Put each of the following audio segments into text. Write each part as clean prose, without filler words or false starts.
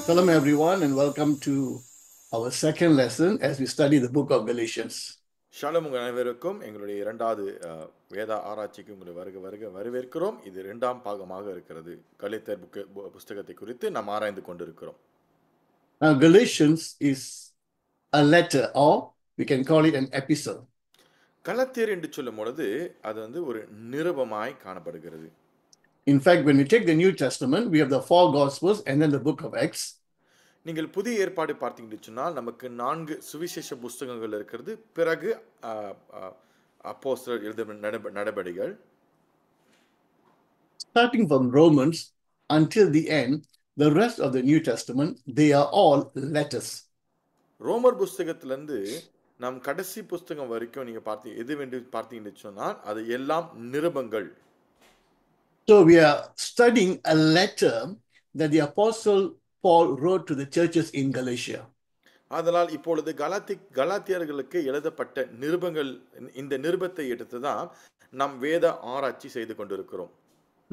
Shalom everyone and welcome to our second lesson as we study the book of Galatians. ஷாலும் உங்கள் அனைவருக்கும் எங்களுடைய இரண்டாவது வேத ஆராய்ச்சிக்கு உங்களை வரவேற்கிறோம். இது இரண்டாம் பாகமாக இருக்கிறது. கலேத்தியர் புஸ்தகத்தை குறித்து நாம் ஆராய்ந்து கொண்டிருக்கிறோம். Now Galatians is a letter or we can call it an epistle. கலாத்தியர் என்று சொல்லும் பொழுது அது ஒரு நிருபமாய் காணப்படுகிறது. In fact, when we take the New Testament, we have the 4 Gospels and then the book of Acts. நீங்கள் புதிய ஏற்பாடு பார்த்தீங்கன்னு சொன்னால் நமக்கு 4 சுவிசேஷ புஸ்தகங்கள் இருக்கிறது. பிறகு அப்போஸ்தலர் எழுதின நடபடிகள். Starting from Romans until the end, the rest of the New Testament, they are all letters. ரோமர் புஸ்தகத்திலிருந்து நாம் கடைசி புஸ்தகம் வரைக்கும் நீங்க பார்த்தீங்கன்னு சொன்னால் அது எல்லாம் நிருபங்கள். So we are studying a letter that the apostle Paul wrote to the churches in Galatia. அதனால் இப்பொழுது கலாத்தியர்களுக்கு எழுதப்பட்ட நிருபங்கள், இந்த நிருபத்தை எடுத்து தான் நாம் வேத ஆராய்ச்சி செய்து கொண்டிருக்கிறோம்.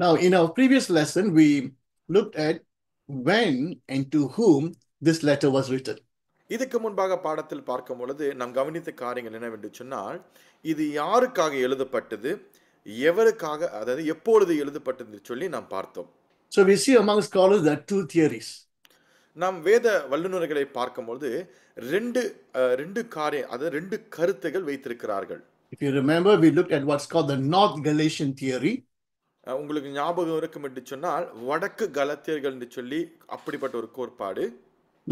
Now in our previous lesson we looked at when and to whom this letter was written. இதுக்கு முன்பாக பாடத்தில் பார்க்கும் பொழுது நாம் கவனித்த காரியங்கள் என்னவென்று சொன்னால் இது யாருக்காக எழுதப்பட்டது, எவருக்காக, அதாவது எப்பொழுது எழுதப்பட்டது சொல்லி நாம் பார்த்தோம். So we see among scholars there are 2 theories. நாம் வேத வல்லுநர்களை பார்க்கும்போது ரெண்டு கருத்துகள் வைத்திருக்கிறார்கள். If you remember, we looked at what's called the North Galatian theory. உங்களுக்கு ஞாபகம் இருக்கும் என்று சொன்னால் வடக்கு கலாத்தியர்கள் என்று சொல்லி அப்படிப்பட்ட ஒரு கோட்பாடு.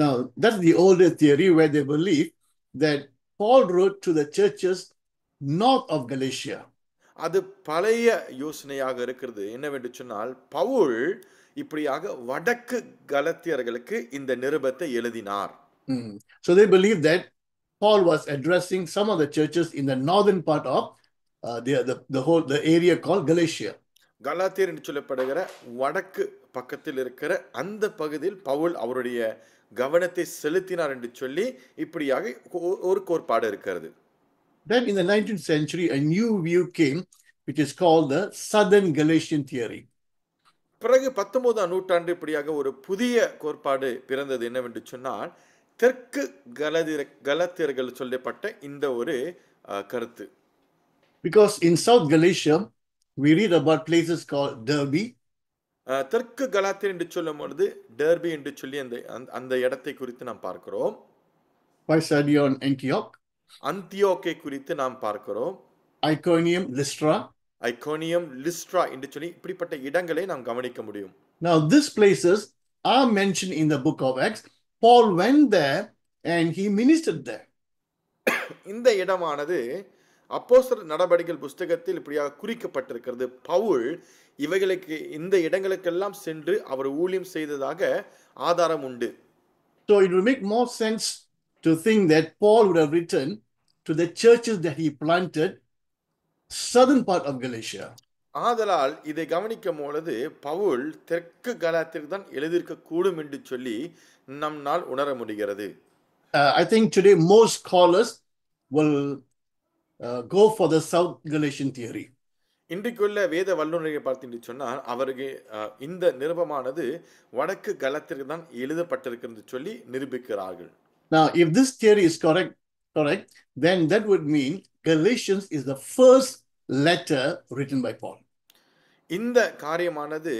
Now that's the older theory where they believe that Paul wrote to the churches north of Galatia. அது பழைய யோசனையாக இருக்கிறது. என்னவென்று சொன்னால் பவுல் இப்படியாக வடக்கு கலாத்தியர்களுக்கு இந்த நிருபத்தை எழுதினார். So they believe that Paul was addressing some of the churches in the northern part of the area called Galatia. கலாத்தியர் என்று சொல்லப்படுகிற வடக்கு பக்கத்தில் இருக்கிற அந்த பகுதியில் பவுல் அவருடைய கவனத்தை செலுத்தினார் என்று சொல்லி இப்படியாக ஒரு கோட்பாடு இருக்கிறது. Then in the 19th century a new view came which is called the Southern Galatian theory. பிறகு 19ஆம் நூற்றாண்டு இப்படியாக ஒரு புதிய கோட்பாடு பிறந்தது. என்னவென்று சொன்னால் தெற்கு கலாத்தியர்கள் சொல்லப்பட்ட இந்த ஒரு கருத்து. Because in South Galatia we read about places called Derbe. தெற்கு கலாத்தியர் என்று சொல்லும் பொழுது டெர்பி என்று சொல்லி அந்த இடத்தை குறித்து நாம் பார்க்கிறோம். Pisidion, Antioch. அந்தியோக்கை குறித்து நாம் பார்க்கிறோம். Iconium, Lystra. ஐகோனியம், லிஸ்ட்ரா என்று சொல்லி இப்படிப்பட்ட இடங்களை நாம் கவனிக்க முடியும். Now these places are mentioned in the book of Acts. Paul went there and he ministered there. இந்த இடமானது அப்போஸ்தலர் நடபடிகள் புஸ்தகத்தில் இப்படியாக குறிக்கப்பட்டிருக்கிறது. பவுல் இந்த இடங்களுக்கெல்லாம் சென்று அவர் ஊழியம் செய்ததாக ஆதாரம் உண்டு. So it will make more sense to think that Paul would have written to the churches that he planted southern part of Galatia. ஆதலால் இதை கவனிக்கும் பொழுது பவுல் தெற்கு கலாத்திற்கு தான் எழுதியிருக்க கூடும் என்று சொல்லி நம்மால் உணர முடிகிறது. I think today most scholars will go for the South Galatian theory. இன்றைக்குள்ள வேத வல்லுநரை பார்த்தீங்க சொன்னால் அவருக்கு இந்த நிருபமானது வடக்கு கலாத்திற்கு தான் எழுதப்பட்டிருக்கிறது சொல்லி நிரூபிக்கிறார்கள். Now if this theory is correct, then that would mean Galatians is the first letter written by Paul. இந்த காரியமானது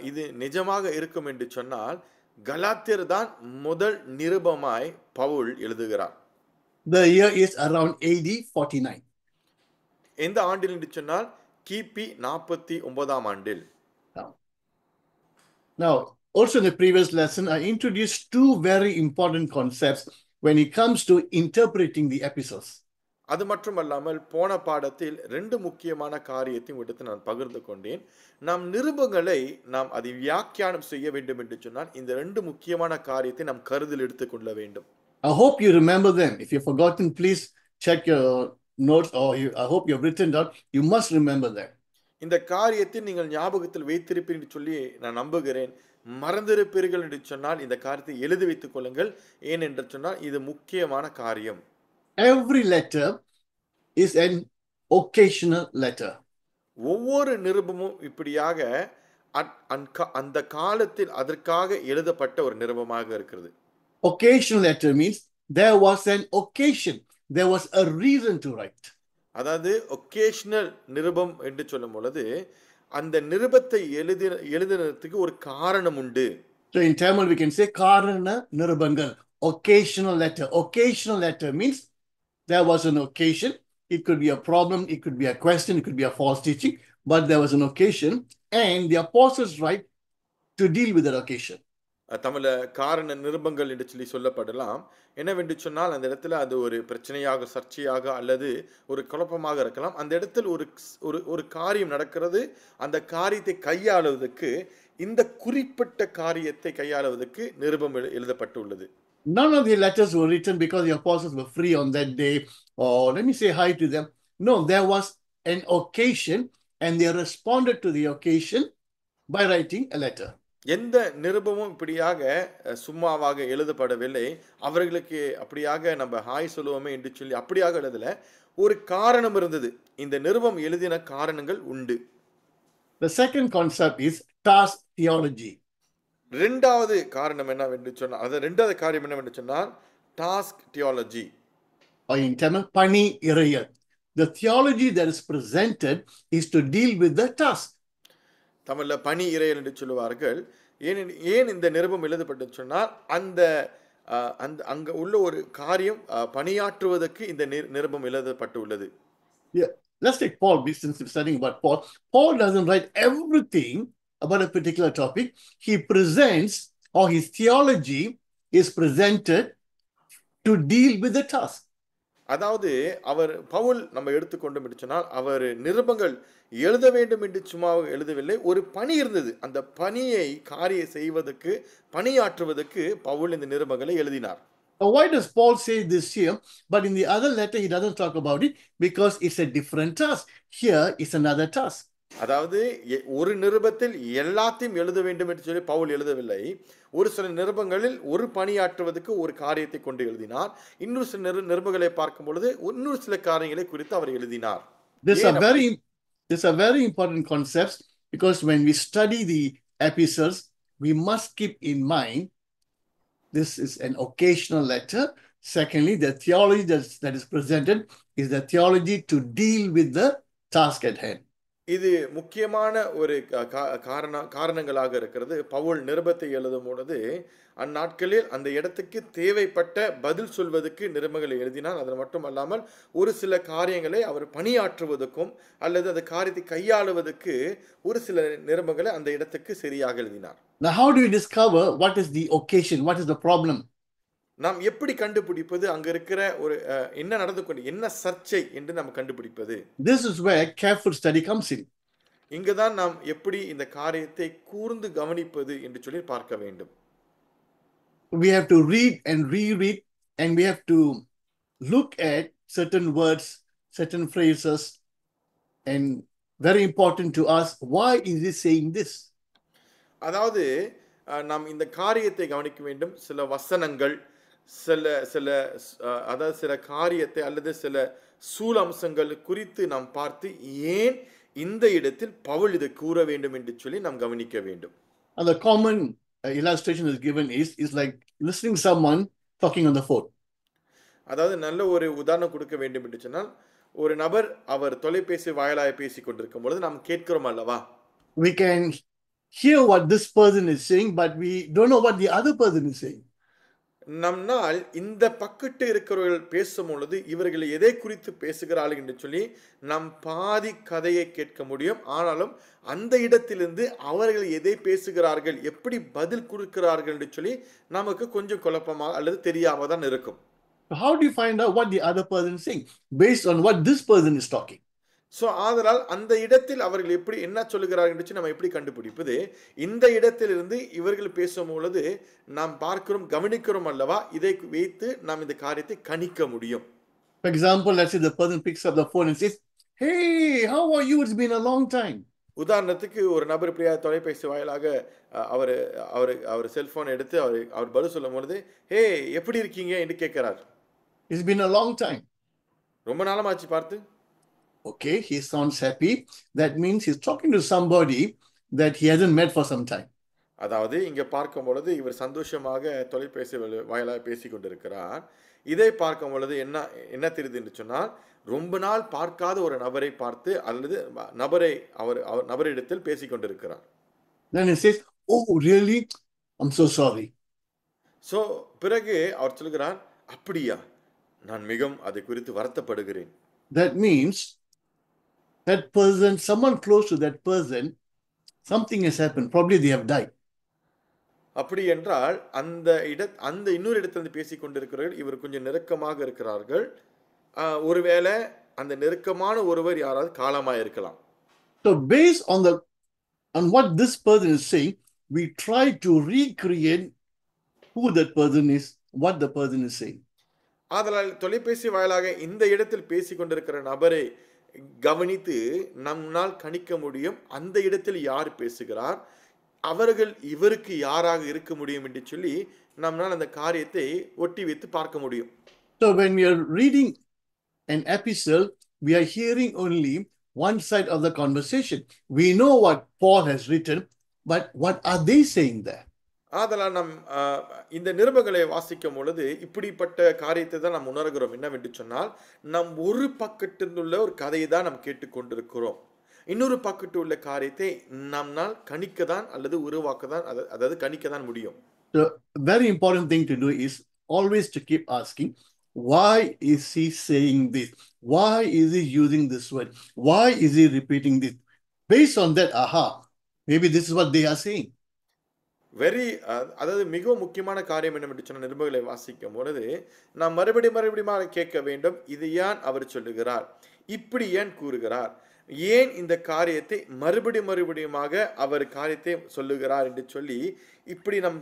இது நிஜமாக இருக்கும் என்று சொன்னால் கலாத்தியர் தான் முதல் நிருபமாய் பவுல் எழுதுகிறார். The year is around AD 49. எந்த ஆண்டில் என்று சொன்னால் கிபி 49ஆம் ஆண்டில். Now also in the previous lesson I introduced 2 very important concepts when it comes to interpreting the epistles. அது மட்டுமல்லாமல் போன பாடத்தில் 2 முக்கியமான காரியத்தையும் எடுத்து நான் பகிர்ந்து கொண்டேன். நாம் நிருபங்களை நாம் அதை வியாக்கியானம் செய்ய வேண்டும் என்று சொன்னால் இந்த 2 முக்கியமான காரியத்தை நாம் கருத்தில் எடுத்துக்கொள்ள வேண்டும். I hope you remember them. If you've forgotten, please check your notes or I hope you've written down. You must remember them. இந்த காரியத்தை நீங்கள் ஞாபகத்தில் வைத்திருப்பீர்கள் என்று சொல்லி நான் நம்புகிறேன். மறந்திருப்பீர்கள் என்று சொன்னால் இந்த காரியத்தை எழுதி வைத்துக் கொள்ளுங்கள். ஏன் என்று சொன்னால் இது முக்கியமான காரியம். Every letter is an occasional letter. ஒவ்வொரு நிருபமும் இப்படியாக அந்த காலத்தில் அதற்காக எழுதப்பட்ட ஒரு நிருபமாக இருக்கிறது. Occasional letter means there was an occasion, there was a reason to write. அதாவது ஒகேஷனல் நிருபம் என்று சொல்லும் பொழுது அந்த நிருபத்தை எழுதுறதுக்கு ஒரு காரணம் உண்டு. So in Tamil we can say karana nirubangal, occasional letter. Occasional letter means there was an occasion. It could be a problem, it could be a question, it could be a false teaching, but there was an occasion and the apostles write to deal with that occasion. தமிழ்ல காரண நிருபங்கள் என்று சொல்லப்படலாம். என்னவென்று சொன்னால் அந்த இடத்துல அது ஒரு பிரச்சனையாக, சர்ச்சையாக அல்லது ஒரு குழப்பமாக இருக்கலாம். அந்த இடத்தில் ஒரு காரியம் நடக்கிறது. அந்த காரியத்தை கையாளுவதற்கு, இந்த குறிப்பிட்ட காரியத்தை கையாளுவதற்கு நிருபம் எழுதப்பட்டுள்ளது. None of the letters were written because the apostles were free on that day, or let me say hi to them. No, there was an occasion and they responded to the occasion by writing a letter. எந்த நிருபமும் இப்படியாக சும்மாவாக எழுதப்படவில்லை. அவர்களுக்கு அப்படியாக நம்ம hi சொல்லுவோமே என்று சொல்லி அப்படியாக எழுதல. ஒரு காரணம் இருந்தது. இந்த நிருபம் எழுதின காரணங்கள் உண்டு. The second concept is task theology. இரண்டாவது காரணம் என்னவென்று சொன்னால், அது இரண்டாவது காரியம் என்னவென்று சொன்னால் task theology. Or in Tamil, pani irayal. The theology that is presented is to deal with the task. தமிழ்ல பணி இறையல் என்று சொல்லுவார்கள். ஏன் இந்த நிருபம் எழுதப்பட்டு சொன்னால் அந்த அங்க உள்ள ஒரு காரியம் பணியாற்றுவதற்கு இந்த நிருபம் எழுதப்பட்டு உள்ளது. Yeah, let's take Paul, since we're studying about Paul. Paul doesn't write everything about a particular topic. He presents, or his theology is presented to deal with the task. அதாவது பவுல் நம்ம எடுத்துக்கொண்டு சொன்னால் அவர் நிருபங்கள் எழுத வேண்டும் என்று சும்மா எழுதவில்லை. ஒரு பணி இருந்தது. அந்த பணியை செய்வதற்கு, பணியாற்றுவதற்கு பவுல் இந்த நிருபங்களை எழுதினார். Why does Paul say this here? But in the other letter he doesn't talk about it because it's a different task. Here is another task. அதாவது ஒரு நிருபத்தில் எல்லாத்தையும் எழுத வேண்டும் என்று சொல்லி பவுல் எழுதவில்லை. ஒரு சில நிருபங்களில் ஒரு பணியாற்றுவதற்கு ஒரு காரியத்தை கொண்டு எழுதினார். இன்னொரு சில நிருபங்களை பார்க்கும் பொழுது இன்னொரு சில காரியங்களை குறித்து அவர் எழுதினார். These are very important concepts because when we study the epistles, we must keep in mind this is an occasional letter. Secondly, the theology that is presented is the theology to deal with the task at hand. இது முக்கியமான ஒரு காரணங்களாக இருக்கிறது. பவுல் நிருபத்தை எழுதும் பொழுது அந்நாட்களில் அந்த இடத்துக்கு தேவைப்பட்ட பதில் சொல்வதற்கு நிருபங்களை எழுதினார். அது மட்டுமல்லாமல் ஒரு சில காரியங்களை அவர் பணியாற்றுவதற்கும் அல்லது அந்த காரியத்தை கையாளுவதற்கு ஒரு சில நிருபங்களை அந்த இடத்துக்கு சரியாக எழுதினார். Now how do we discover what is the occasion, what is the problem? நாம் எப்படி கண்டுபிடிப்பது அங்க இருக்கிற ஒரு என்ன நடந்து கொண்டு என்ன சர்ச்சை என்று நாம் கண்டுபிடிப்பது? This is where careful study comes in. இங்கதான் நாம் எப்படி இந்த காரியத்தை கூர்ந்து கவனிப்பது என்று சொல்லி பார்க்க வேண்டும். We have to read and reread and we have to look at certain words, certain phrases, and very important to us, why is he saying this? அதாவது நாம் இந்த காரியத்தை கவனிக்க வேண்டும். சில வசனங்கள், சில காரியத்தை அல்லது சில சூழம்சங்கள் குறித்து நாம் பார்த்து ஏன் இந்த இடத்தில் பவுல் இதை கூற வேண்டும் என்று சொல்லி நாம் கவனிக்க வேண்டும். And the common illustration is given is like listening someone talking on the phone. அதாவது நல்ல ஒரு உதாரணம் கொடுக்க வேண்டும் என்று சொன்னால் ஒரு நபர் அவர் தொலைபேசி வாயிலாக பேசிக் கொண்டிருக்கும் பொழுது நாம் கேட்கிறோம் அல்லவா? We can hear what this person is saying, but we don't know what the other person is saying. நம்மால் இந்த பக்கத்து இருக்கிறவர்கள் பேசும் பொழுது இவர்கள் எதை குறித்து பேசுகிறார்கள் என்று சொல்லி நம் பாதி கதையை கேட்க முடியும். ஆனாலும் அந்த இடத்திலிருந்து அவர்கள் எதை பேசுகிறார்கள், எப்படி பதில் கொடுக்கிறார்கள் என்று சொல்லி நமக்கு கொஞ்சம் குழப்பமாக அல்லது தெரியாம தான் இருக்கும். How do you find out what the other person is saying based on what this person is talking? So ஆதலால் அந்த இடத்தில் அவர்கள் எப்படி என்ன சொல்லுகிறார்கள் என்று நம்ம எப்படி கண்டுபிடிப்பது? இந்த இடத்திலிருந்து இவர்கள் பேசும் பொழுது நாம் பார்க்கிறோம், கவனிக்கிறோம் அல்லவா? இதை வைத்து நாம் இந்த காரியத்தை கணிக்க முடியும். For example, let's say the person picks up the phone and says, "Hey, how are you? It's been a long time." உதாரணத்துக்கு ஒரு நபர் இப்படியா தொலைபேசி வாயிலாக அவர் செல்போன் எடுத்து அவர் பதில் சொல்லும் பொழுது, "ஹே, எப்படி இருக்கீங்க?" என்று கேட்கிறார். It's been a long time. ரொம்ப நாளமாச்சு பார்த்து. Okay, he sounds happy. That means he's talking to somebody that he hasn't met for some time. அதாவது இங்க பார்க்கும் பொழுது இவர் சந்தோஷமாக தொலைபேசி வாயிலாக பேசிக் கொண்டிருக்கிறார். இதை பார்க்கும் பொழுது என்ன என்ன தெரியுது என்று சொன்னால், ரொம்ப நாள் பார்க்காத ஒரு நபரை பார்த்து அல்லது நபரை அவர் நபரிடத்தில் பேசிக் கொண்டிருக்கிறார். Then he says, "Oh, really? I'm so sorry." So பிறகு அவர் சொல்கிறார், அப்படியா, நான் மிகவும் அதை குறித்து வருத்தப்படுகிறேன். That means that person, someone close to that person, something has happened. Probably they have died. அப்படி என்றால் அந்த இன்னொரு இடத்திலிருந்து பேசிக் கொண்டிருக்கிறவர்கள் இவர் கொஞ்சம் நெருக்கமாக இருக்கிறார்கள். ஒருவேளை அந்த நெருக்கமான ஒருவர் யாராவது காலமாக இருக்கலாம். So based on what this person is saying, we try to recreate who that person is, what the person is saying. ஆதலால் தொலைபேசி வாயிலாக இந்த இடத்தில் பேசிக் கொண்டிருக்கிற நபரை கவனித்து நம்மால் கணிக்க முடியும் அந்த இடத்தில் யார் பேசுகிறார், அவர்கள் இவருக்கு யாராக இருக்க முடியும் என்று சொல்லி நம்மால் அந்த காரியத்தை ஒட்டி வைத்து பார்க்க முடியும். So when we are reading an epistle, we are hearing only one side of the conversation. We know what Paul has written, but what are they saying there? ஆதலால் நம் இந்த நிருபங்களை வாசிக்கும் பொழுது இப்படிப்பட்ட காரியத்தை தான் நாம் உணர்கிறோம். என்னவென்று சொன்னால், நம் ஒரு பக்கத்தில் உள்ள ஒரு கதையை தான் நாம் கேட்டுக்கொண்டிருக்கிறோம். இன்னொரு பக்கத்தில் உள்ள காரியத்தை நம்மால் கணிக்கதான் அல்லது உருவாக்கதான் அதாவது கணிக்கதான் முடியும். The very important thing to do is always to keep asking, why is he saying this? Why is he using this word? Why is he repeating this? Based on that, maybe this is what they are saying. அதாவது மிகவும் முக்கியமான காரியம் என்னவென்று சொன்ன நிருபங்களை வாசிக்கும் பொழுது நாம் மறுபடியும் கேட்க வேண்டும், இது ஏன் அவர் சொல்லுகிறார், இப்படி ஏன் கூறுகிறார், ஏன் இந்த காரியத்தை மறுபடியுமாக அவர் காரியத்தை சொல்லுகிறார் என்று சொல்லி இப்படி நம்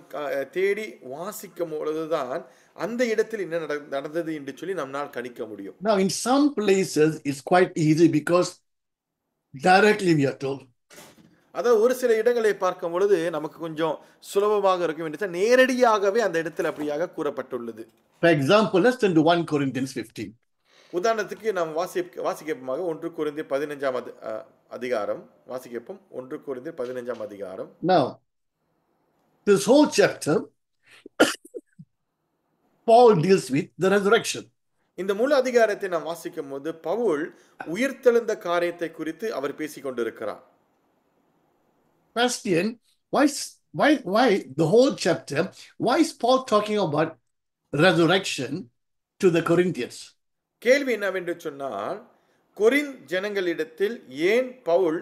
தேடி வாசிக்கும் பொழுதுதான் அந்த இடத்தில் என்ன நடந்தது என்று சொல்லி நம்மால் கணிக்க முடியும். Now in some places it's quite easy because directly we are told. அதாவது ஒரு சில இடங்களை பார்க்கும் பொழுது நமக்கு கொஞ்சம் சுலபமாக இருக்கும் என்று நேரடியாகவே அந்த இடத்தில் அப்படியாக கூறப்பட்டுள்ளது. For example, let's turn to 1 Corinthians 15. உதாரணத்துக்கு நாம் வாசிக்கப்பமாக 1 கொரிந்தியர் 15ஆம் அதிகாரம் வாசிக்கப்போம். 1 கொரிந்தியர் 15ஆம் அதிகாரம். Now this whole chapter Paul deals with the resurrection. இந்த முழு அதிகாரத்தை நாம் வாசிக்கும் போது பவுல் உயிர்த்தெழுந்த காரியத்தை குறித்து அவர் பேசிக் கொண்டிருக்கிறார். Question, why the whole chapter? Why is Paul talking about resurrection to the Corinthians? கேள்வி என்னவென்று சொன்னால், கொரின் ஜனங்களிடத்தில் ஏன் பவுல்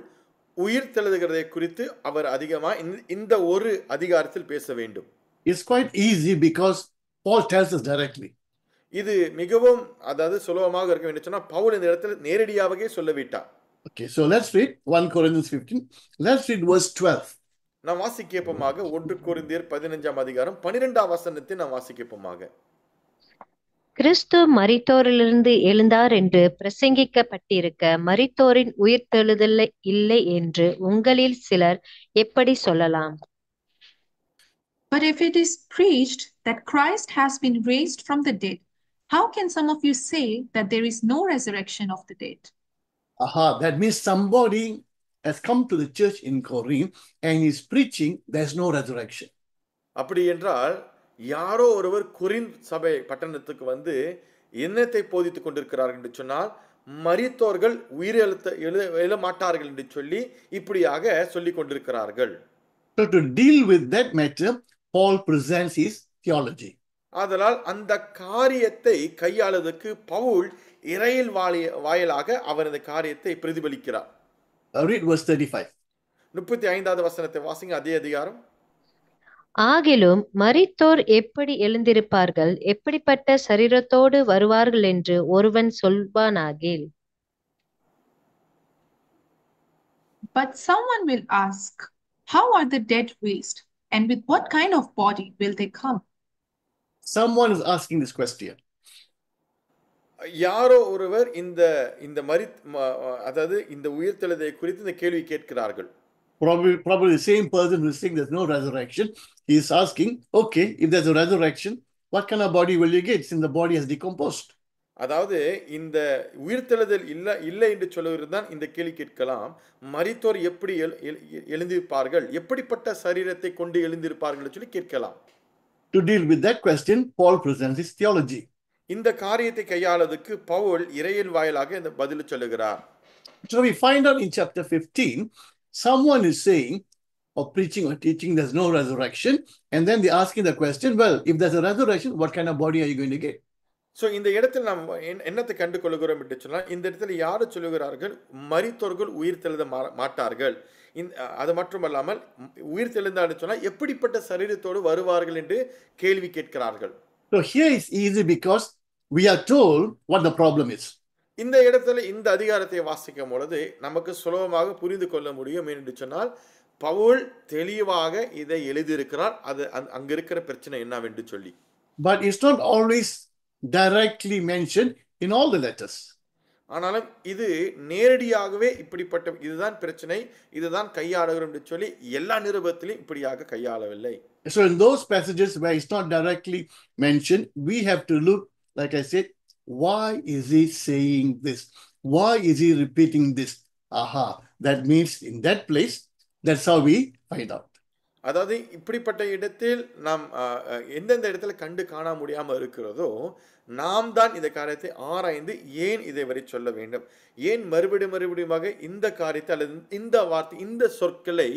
உயிர்த்தெழுகிறதை குறித்து அவர் அதிகமாக இந்த ஒரு அதிகாரத்தில் பேச வேண்டும்? It's quite easy because Paul tells us directly. இது மிகவும் அதாவது சுலபமாக இருக்கும் என்று சொன்னால் பவுல் இந்த இடத்தில் நேரடியாகவே சொல்லிவிட்டார். Okay, so let's read 1 Corinthians 15. Let's read verse 12. நாம் வாசிக்கப்போமாக 1 கொரிந்தியர் 15ஆம் அதிகாரம் 12ஆம் வசனத்தை நாம் வாசிக்கப்போமாக. கிறிஸ்து மரித்தோரிலிருந்து எழுந்தார் என்று பிரசங்கிக்கப்பட்டிருக்க மரித்தோரின் உயிர்த்தெழுதல் இல்லை என்று உங்களில் சிலர் எப்படி சொல்லலாம்? But if it is preached that Christ has been raised from the dead, how can some of you say that there is no resurrection of the dead? That means somebody has come to the church in Corinth and is preaching there's no resurrection. அப்படி என்றால் யாரோ ஒருவர் Corinth சபை பட்டணத்துக்கு வந்து என்னத்தை போதித்துக் கொண்டிருக்கிறார்கள் என்று சொன்னால், மரித்தோர்கள் உயிரெழ மாட்டார்கள் என்று சொல்லி இப்படியாக சொல்லிக் கொண்டிருக்கிறார்கள். So to deal with that matter, Paul presents his theology. ஆதலால் அந்த காரியத்தை கையாளுவதற்கு பவுல் இறையில் வாயிலாக அவர் அந்த காரியத்தை பிரதிபலிக்கிறார். Read verse 35. 35வது வசனத்தை வாசிங்க. அதே அதிகாரம். ஆகிலும் மரித்தோர் எப்படி எழுந்திருப்பார்கள், எப்படிப்பட்ட சரீரத்தோடு வருவார்கள் என்று ஒருவன் சொல்வானாகில். But someone will ask, how are the dead raised, and with what kind of body will they come? Someone is asking this question. யாரோ ஒருவர் இந்த அதாவது இந்த உயிர்த்தெழுதலை குறித்து இந்த கேள்வி கேட்கிறார்கள். Probably the same person who is saying there's no resurrection. He is asking, okay, if there's a resurrection, what kind of body will you get since the body has decomposed? அதாவது இந்த உயிர்த்தெழுதல் இல்லை என்று சொல்லுவது தான் இந்த கேள்வி கேட்கலாம். மரித்தோர் எப்படி எழுந்திருப்பார்கள், எப்படிப்பட்ட சரீரத்தை கொண்டு எழுந்திருப்பார்கள் சொல்லி கேட்கலாம். To deal with that question, Paul presents his theology. இந்த காரியத்தை கையாளதுக்கு பவுல் இறையில் வாயிலாக இந்த பதில் சொல்லுகிறார். So we find out in chapter 15, someone is saying or preaching or teaching there's no resurrection, and then they're asking the question, well, if there's a resurrection, what kind of body are you going to get? So இந்த இடத்தில் நாம் என்னத்தை கண்டு கொள்கிறோம் என்று சொன்னால், இந்த இடத்துல யாரு சொல்லுகிறார்கள், மரித்தோர்கள் உயிர் தெழுத மாட்டார்கள், அது மட்டுமல்லாமல் உயிர் தெழுந்தான்னு சொன்னால் எப்படிப்பட்ட சரீரத்தோடு வருவார்கள் என்று கேள்வி கேட்கிறார்கள். So here is easy because we are told what the problem is. இந்த இடத்துல இந்த அதிகாரத்தை வாசிக்கும் பொழுது நமக்கு சுலபமாக புரிந்து கொள்ள முடியும் என்று சொன்னால், பவுல் தெளிவாக இதை எழுதியிருக்கிறார், அது அங்க இருக்கிற பிரச்சனை என்னவென்று சொல்லி. But it's not always directly mentioned in all the letters. ஆனாலும் இது நேரடியாகவே இப்படிப்பட்ட இதுதான் பிரச்சனை, இதுதான் கையாளுகிறோம் என்று சொல்லி எல்லா நிருபத்திலும் இப்படியாக கையாளவில்லை. So in those passages where it's not directly mentioned, we have to look, like I said, why is he saying this? Why is he repeating this? Aha, that means in that place, that's how we find out. அதாவது இப்படிப்பட்ட இடத்தில் நாம் எந்தெந்த இடத்துல கண்டு காண முடியாமல் இருக்கிறதோ, நாம் தான் இந்த காரியத்தை ஆராய்ந்து ஏன் இதை வரை சொல்ல வேண்டும், ஏன் மறுபடியுமாக இந்த காரியத்தை அல்லது இந்த வார்த்தை இந்த சொற்களை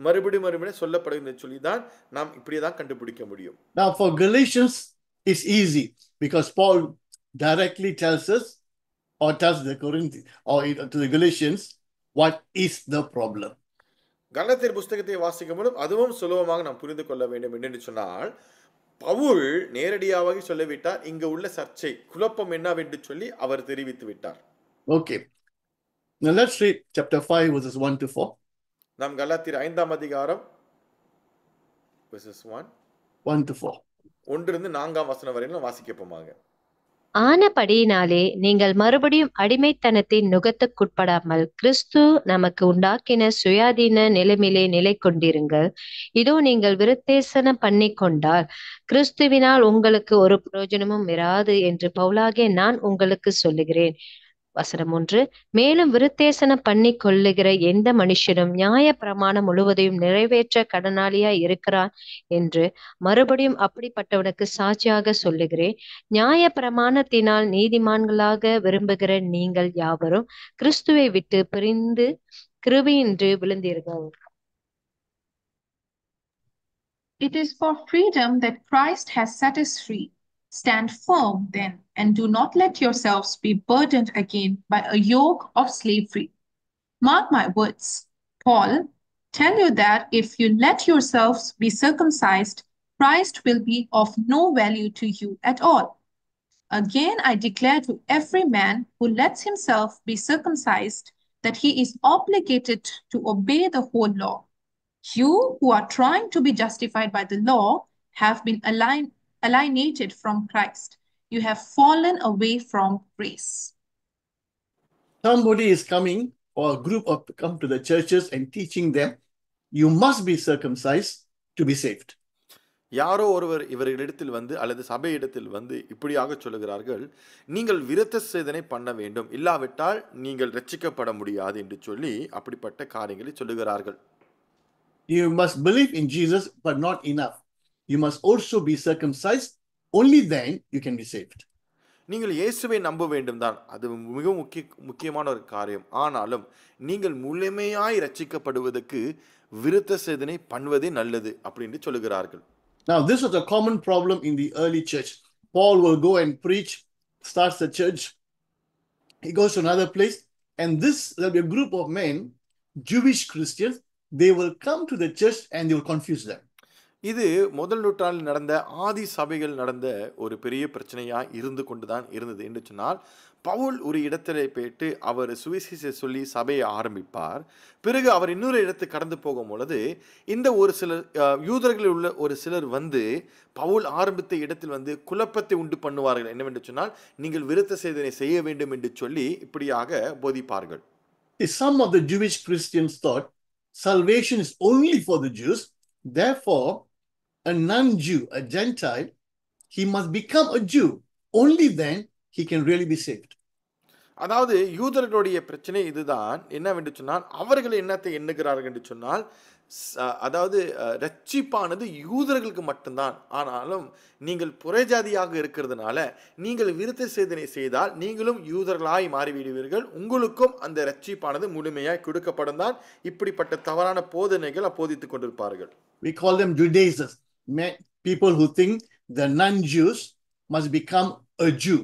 மறுபடியும் சொல்லப்படுகிறது சொல்லி தான் நாம் இப்படிதான் கண்டுபிடிக்க முடியும். Now for Galatians, it's easy because Paul directly tells us or tells the Corinthians or to the Galatians what is the problem. கலாத்தியர் புஸ்தகத்தை வாசிக்கும் போது அதுவும் சுலபமாக நாம் புரிந்து கொள்ள வேண்டும் என்று சொன்னால், பவுல் நேரடியாக சொல்லிவிட்டார், இங்க உள்ள சர்ச்சை குழப்பம் என்னவென்று சொல்லி அவர் தெரிவித்து விட்டார். Okay, now let's read chapter 5 verses 1 to 4. நாம் கலாத்தியர் 5ஆம் அதிகாரம் verses 1 to 4 1 4 வசனம் வரை நாம் வாசிக்கப்போமாக. ஆனபடியினாலே நீங்கள் மறுபடியும் அடிமைத்தனத்தின் நுகத்துக்குட்படாமல் கிறிஸ்து நமக்கு உண்டாக்கின சுயாதீன நிலைமையிலே நிலை கொண்டிருங்கள். இதோ நீங்கள் விருத்தேசனம் பண்ணி கொண்டால் கிறிஸ்துவினால் உங்களுக்கு ஒரு பிரயோஜனமும் இராது என்று பவுலாகிய நான் உங்களுக்கு சொல்லுகிறேன். வசனம் 1, மேலும் விருத்தேசனம் பண்ணி கொள்ளுகிற எந்த மனுஷனும் நியாய பிரமாணம் முழுவதையும் நிறைவேற்ற கடனாளியாய் இருக்கிறான் என்று மறுபடியும் அப்படிப்பட்டவனுக்கு சாட்சியாக சொல்லுகிறேன். நியாய பிரமாணத்தினால் நீதிமான்களாக விரும்புகிற நீங்கள் யாவரும் கிறிஸ்துவை விட்டு பிரிந்து கிருபையின்றி விழுந்தீர்கள். It is for freedom that Christ has set us free. Stand firm then, and do not let yourselves be burdened again by a yoke of slavery. Mark my words. Paul, tell you that if you let yourselves be circumcised, Christ will be of no value to you at all. Again, I declare to every man who lets himself be circumcised that he is obligated to obey the whole law. You who are trying to be justified by the law have been alienated from Christ. You have fallen away from grace. Somebody is coming or a group of come to the churches and teaching them you must be circumcised to be saved. யாரோ ஒருவர் இவர்களிடத்தில் வந்து அல்லது சபையிடத்தில் வந்து இப்படியாக சொல்லுகிறார்கள், நீங்கள் விருத்த சேதனை பண்ண வேண்டும், இல்லாவிட்டால் நீங்கள் ரட்சிக்கப்பட முடியாது என்று சொல்லி அப்படிப்பட்ட காரியங்களை சொல்லுகிறார்கள். You must believe in Jesus, but not enough. You must also be circumcised. Only then you can be saved. நீங்கள் இயேசுவை நம்ப வேண்டும் தான், அது மிகவும் முக்கியமான ஒரு காரியம். ஆனாலும் நீங்கள் முழுமையாய் ரட்சிக்கப்படுவதற்கு விருத்த சேதனை பண்ணுவதே நல்லது அப்படின்னு சொல்லுகிறார்கள். Now this was a common problem in the early church. Paul will go and preach, starts the church. He goes to another place, and there'll be a group of men, Jewish Christians. They will come to the church and they will confuse them. இது முதல் நூற்றாண்டில் நடந்த ஆதி சபைகள் நடந்த ஒரு பெரிய பிரச்சனையா இருந்து கொண்டுதான் இருந்தது என்று சொன்னால், பவுல் ஒரு இடத்துல போயிட்டு அவர் சுவிசேஷத்தை சொல்லி சபையை ஆரம்பிப்பார். பிறகு அவர் இன்னொரு இடத்துக்கு கடந்து போகும் பொழுது இந்த ஒரு சிலர் யூதர்களில் உள்ள ஒரு சிலர் வந்து பவுல் ஆரம்பித்த இடத்தில் வந்து குழப்பத்தை உண்டு பண்ணுவார்கள். என்னவென்று சொன்னால், நீங்கள் விருத்த சேதனை செய்ய வேண்டும் என்று சொல்லி இப்படியாக போதிப்பார்கள். Some of the Jewish Christians thought salvation is only for the Jews. Therefore, a non-Jew, a Gentile, he must become a Jew. Only then he can really be saved. அதாவது யூதர்களுடைய பிரச்சனை இதுதான். என்னவென்று சொன்னால், அவர்கள் என்னத்தை எண்ணுகிறார்கள் என்று சொன்னால், அதாவது ரட்சிப்பானது யூதர்களுக்கு மட்டும்தான். ஆனாலும் நீங்கள் புறஜாதியாக இருக்கிறதுனால நீங்கள் விருத்த சேதனை செய்தால் நீங்களும் யூதர்களாய் மாறிவிடுவீர்கள், உங்களுக்கும் அந்த ரட்சிப்பானது முழுமையாய் கொடுக்கப்படும் தான். இப்படிப்பட்ட தவறான போதனைகள் அப்போதித்துக் கொண்டிருப்பார்கள். We call them Judaizers, people who think the non-Jews must become a Jew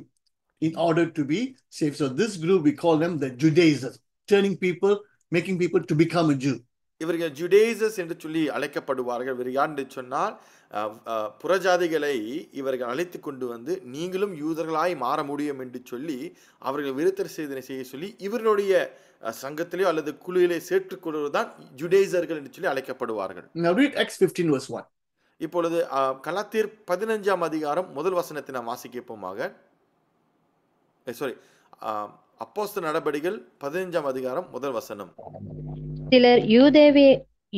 in order to be saved. So this group, we call them the Judaizers, making people to become a Jew. இவர்கள் ஜுடேசஸ் என்று சொல்லி அழைக்கப்படுவார்கள். இவர் யார் என்று சொன்னால், புறஜாதிகளை இவர்கள் அழைத்து கொண்டு வந்து நீங்களும் யூதர்களாய் மாற முடியும் என்று சொல்லி அவர்கள் விருத்த சேதனை செய்ய சொல்லி இவர்களுடைய சங்கத்திலேயோ அல்லது குழுவிலே சேர்த்துக் கொள்வதுதான் ஜுடேசர்கள் என்று சொல்லி அழைக்கப்படுவார்கள். Now read Acts 15 verse 1. இப்பொழுது கலாத்தியர் 15ஆம் அதிகாரம் முதல் வசனத்தை நாம் வாசிக்கப்போமாக. அப்போஸ்தலர் நடபடிகள் 15ஆம் அதிகாரம் முதல் வசனம். சிலர்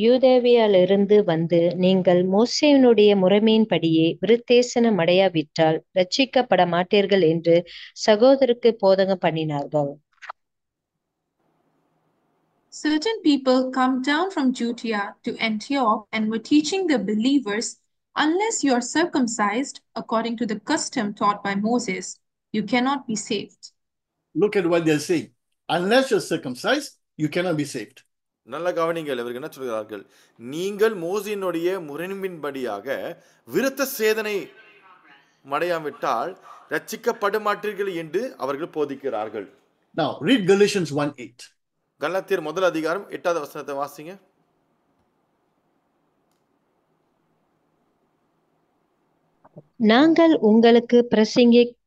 யூதேவியாலிருந்து வந்து, நீங்கள் மோசேயினுடைய முறைமையின்படியே விருத்தேசனம் அடையாவிட்டால் ரட்சிக்கப்பட மாட்டீர்கள் என்று சகோதரருக்கு போதகம் பண்ணினார்கள். Certain people come down from Judea to Antioch and were teaching the believers, unless you are circumcised according to the custom taught by Moses, you cannot be saved. Look at what they're saying. Unless you're circumcised, you cannot be saved. நல்ல கவனிங்கள். இவர்கள் என்ன சொல்கிறார்கள்? நீங்கள் மோசேயினுடைய முறைமையின்படியாக விருத்த சேதனை அடையாவிட்டால் ரட்சிக்கப்பட மாட்டீர்கள் என்று அவர்கள் போதிக்கிறார்கள். Now read Galatians 1:8. கலாத்தியர் முதல் அதிகாரம் 8வது வசனத்தை வாசிங்க. நாங்கள் உங்களுக்கு பிரசங்கித்த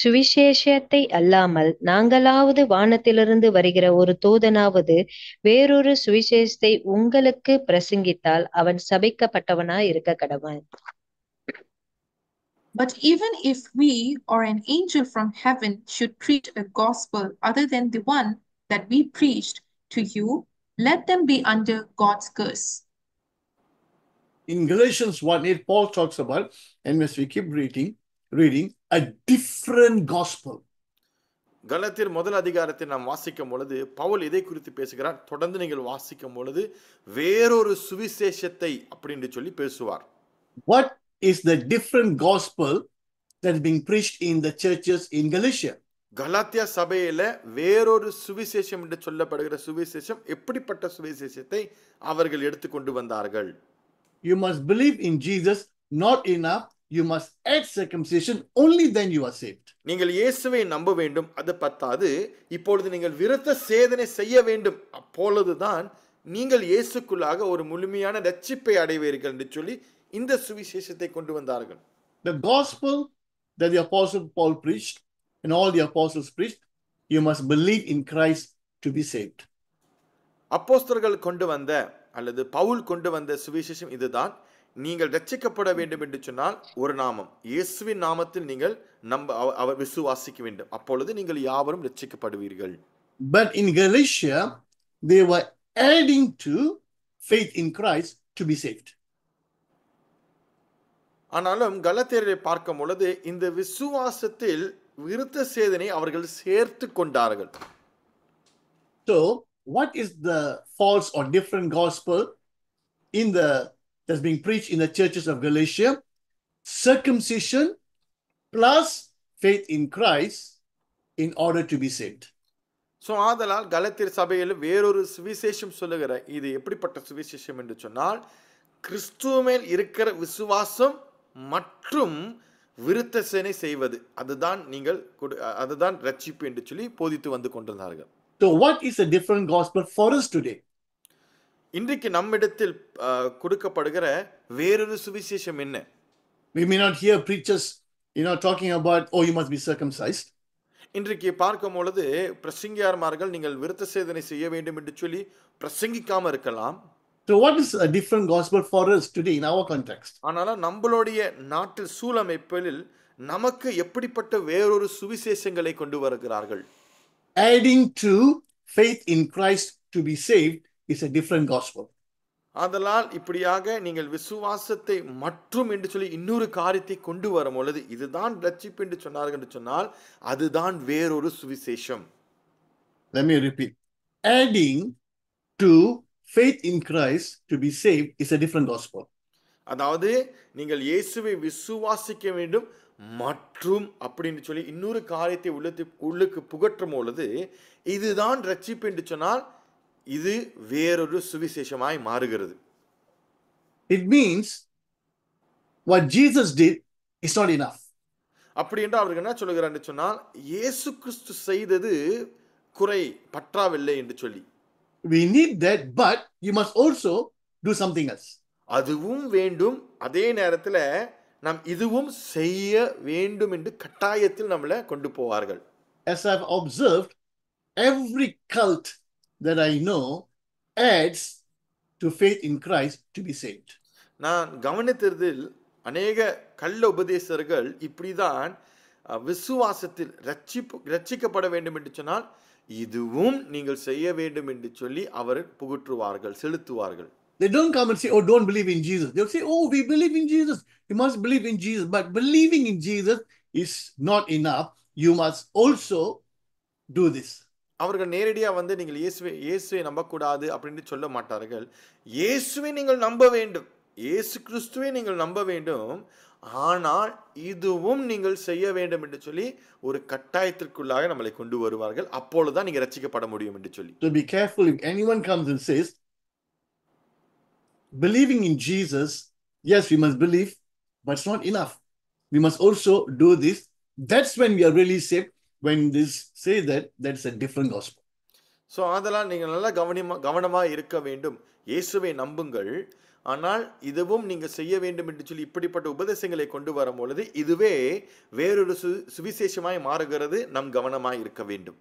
சுவிசேஷத்தை அல்லாமல் நாங்களாவது வானத்திலிருந்து வருகிற ஒரு தூதனாவது வேறொரு சுவிசேஷத்தை உங்களுக்கு பிரசங்கித்தால் அவன் சபிக்கப்பட்டவனாய் இருக்க கடவன். But even if we or an angel from heaven should preach a gospel other than the one that we preached to you, let them be under God's curse. In Galatians 1:8, Paul talks about, and as we keep reading a different gospel. கலாத்தியர் முதல் அதிகாரத்தை நாம் வாசிக்கும் பொழுது பவுல் இதை குறித்து பேசுகிறார். தொடர்ந்து நீங்கள் வாசிக்கும் பொழுது வேறொரு சுவிசேஷத்தை அப்படின்னு சொல்லி பேசுவார். What is the different gospel that's being preached in the churches in Galatia? Galatia சபையில வேறொரு சுவிசேஷம் என்று சொல்லப்படுகிற சுவிசேஷம், எப்படிப்பட்ட சுவிசேஷத்தை அவர்கள் எடுத்துக்கொண்டு வந்தார்கள்? You must believe in Jesus, not enough. You must add circumcision, only then you are saved. நீங்கள் இயேசுவை நம்ப வேண்டும், அது பத்தாது. இப்பொழுது நீங்கள் விருத்த சேதனை செய்ய வேண்டும், அப்பொழுதுதான் நீங்கள் இயேசுக்குள்ளாக ஒரு முழுமையான ரட்சிப்பை அடைவீர்கள் என்று சொல்லி இந்த சுவிசேஷத்தை கொண்டு வந்தார்கள். The gospel that the apostle Paul preached and all the apostles preached, you must believe in Christ to be saved. அப்போஸ்தலர்கள் கொண்டு வந்த அல்லது பவுல் கொண்டு வந்த சுவிசேஷம் இதுதான். நீங்கள் ரட்சிக்கப்பட வேண்டும் என்று சொன்னால் ஒரு நாமம், இயேசுவின் நாமத்தில் நீங்கள் அவர் விசுவாசிக்க வேண்டும், அப்பொழுது நீங்கள் யாவரும் ரட்சிக்கப்படுவீர்கள். But in Galatia they were adding to faith in Christ to be saved. ஆனாலும் கலாத்தியரை பார்க்கும் பொழுது இந்த விசுவாசத்தில் விருத்த சேதனை அவர்கள் சேர்த்து கொண்டார்கள். So what is the false or different gospel that's being preached in the churches of Galatia? Circumcision plus faith in Christ in order to be saved. So ஆதலால் கலாத்தியர் சபையில் வேறொரு சுவிசேஷம் சொல்லுகிற, இது எப்படிப்பட்ட சுவிசேஷம் என்று சொன்னால், கிறிஸ்துவ மேல் இருக்கிற விசுவாசம் மற்றும் விருத்த சேதனை செய்வது, அதுதான் ரட்சிப்பு என்று சொல்லி போதித்து வந்து கொண்டிருந்தார்கள். So what is a different gospel for us today? இன்றைக்கு நம்மிடத்தில் கொடுக்கப்படுகிற வேறொரு சுவிசேஷம் என்ன? We may not hear preachers talking about, oh, you must be circumcised. இன்றைக்கு பார்க்கும் பொழுது பிரசங்கியார்மார்கள் நீங்கள் விருத்த சேதனை செய்ய வேண்டும் என்று சொல்லி பிரசங்கிக்காம இருக்கலாம். So what is a different gospel for us today in our context? ஆனாலும் நம்மளுடைய நாட்டில் சூழமைப்பில் நமக்கு எப்படிப்பட்ட வேறொரு சுவிசேஷங்களை கொண்டு வருகிறார்கள்? Adding to faith in Christ to be saved is a different gospel. ஆதலால் இப்படியாக நீங்கள் விசுவாசத்தை மற்றும் என்று சொல்லி இன்னொரு காரியத்தை கொண்டு வரும் பொழுது இதுதான் ரட்சிப்பு என்று சொன்னார்கள் என்று சொன்னால் அதுதான் வேறொரு சுவிசேஷம். Let me repeat. Adding to faith in Christ to be saved is a different gospel. அதாவது நீங்கள் இயேசுவை விசுவாசிக்க வேண்டும் மற்றும் அப்படின்னு சொல்லி இன்னொரு காரியத்தை உள்ளுக்கு புகற்றும் பொழுது இதுதான் ரட்சிப்பு என்று சொன்னால் இது வேறொரு சுவிசேஷமாய் மாறுகிறது. It means what Jesus did is not enough. அப்படி என்று அவர்கள் என்ன சொல்லுகிறார் என்று சொன்னால் இயேசு கிறிஸ்து செய்தது குறை பற்றாவில்லை என்று சொல்லி. We need that, but you must also do something else. அதுவும் வேண்டும், அதே நேரத்தில் நாம் இதுவும் செய்ய வேண்டும் என்று கட்டாயத்தில் நம்மளை கொண்டு போவார்கள். As I've observed, every cult that I know adds to faith in Christ to be saved. நான் கவனித்ததில் அநேக கள்ள உபதேசர்கள் இப்படிதான் விசுவாசத்தில் ரட்சிக்கப்பட வேண்டும் என்று சொன்னால் இதுவும் நீங்கள் செய்ய வேண்டும் என்று சொல்லி அவர் புகுற்றுவார்கள், செலுத்துவார்கள். They don't come and say, oh, don't believe in Jesus. They'll say, oh, we believe in Jesus. You must believe in Jesus. But believing in Jesus is not enough. You must also do this. அவர்கள் நேரடியாக வந்து நீங்கள் இயேசுவை நம்பக்கூடாது அப்படின்னு சொல்ல மாட்டார்கள். இயேசுவை நீங்கள் நம்ப வேண்டும், இயேசு கிறிஸ்துவை நீங்கள் நம்ப வேண்டும், ஆனால் இதுவும் நீங்கள் செய்ய வேண்டும் என்று சொல்லி ஒரு கட்டாயத்திற்குள்ளாக நம்மளை கொண்டு வருவார்கள். அப்பொழுதுதான் நீங்க ரட்சிக்கப்பட முடியும் என்று சொல்லி. So be careful if anyone comes and says, believing in Jesus, yes, we must believe, but it's not enough. We must also do this. That's when we are really saved. When this say that, that's a different gospel. So அதெல்லாம் நீங்கள் நல்லா கவனமாக இருக்க வேண்டும். இயேசுவை நம்புங்கள், ஆனால் இதுவும் நீங்கள் செய்ய வேண்டும் என்று சொல்லி இப்படிப்பட்ட உபதேசங்களை கொண்டு வரும் பொழுது இதுவே வேறொரு சுவிசேஷமாய் மாறுகிறது. நம் கவனமாய் இருக்க வேண்டும்.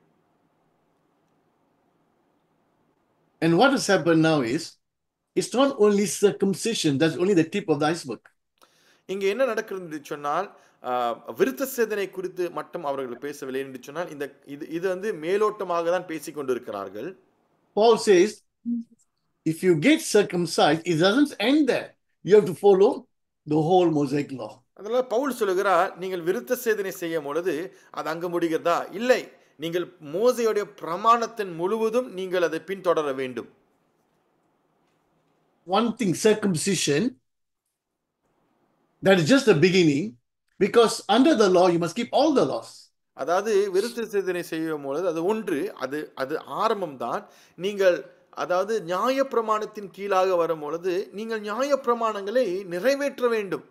And what has happened now is, it's not only circumcision, that's only the tip of the iceberg. இங்கே என்ன நடக்கிறது என்று சொன்னால் விருத்த சேதனை குறித்து மட்டும் அவர்கள் பேசவில்லை என்று சொன்னால் இது வந்து மேலோட்டமாக தான் பேசிக் கொண்டிருக்கிறார்கள். Paul says, if you get circumcised, it doesn't end there. You have to follow the whole Mosaic law. அதனால பவுல் சொல்லுகிறார், நீங்கள் விருத்த சேதனை செய்யும் பொழுது அது அங்கு முடிகிறதா? இல்லை, நீங்கள் மோசேயுடைய பிரமாணத்தின் முழுவதும் நீங்கள் அதை பின்தொடர வேண்டும். One thing, circumcision, that is just the beginning, because under the law you must keep all the laws. அதாவது விருத்த சேதனை செய்யும் பொழுது அது ஒன்று, அது ஆரம்பம் தான். நீங்கள் அதாவது நியாய பிரமாணத்தின் கீழாக வரும் பொழுது நீங்கள் நியாய பிரமாணங்களை நிறைவேற்ற வேண்டும்.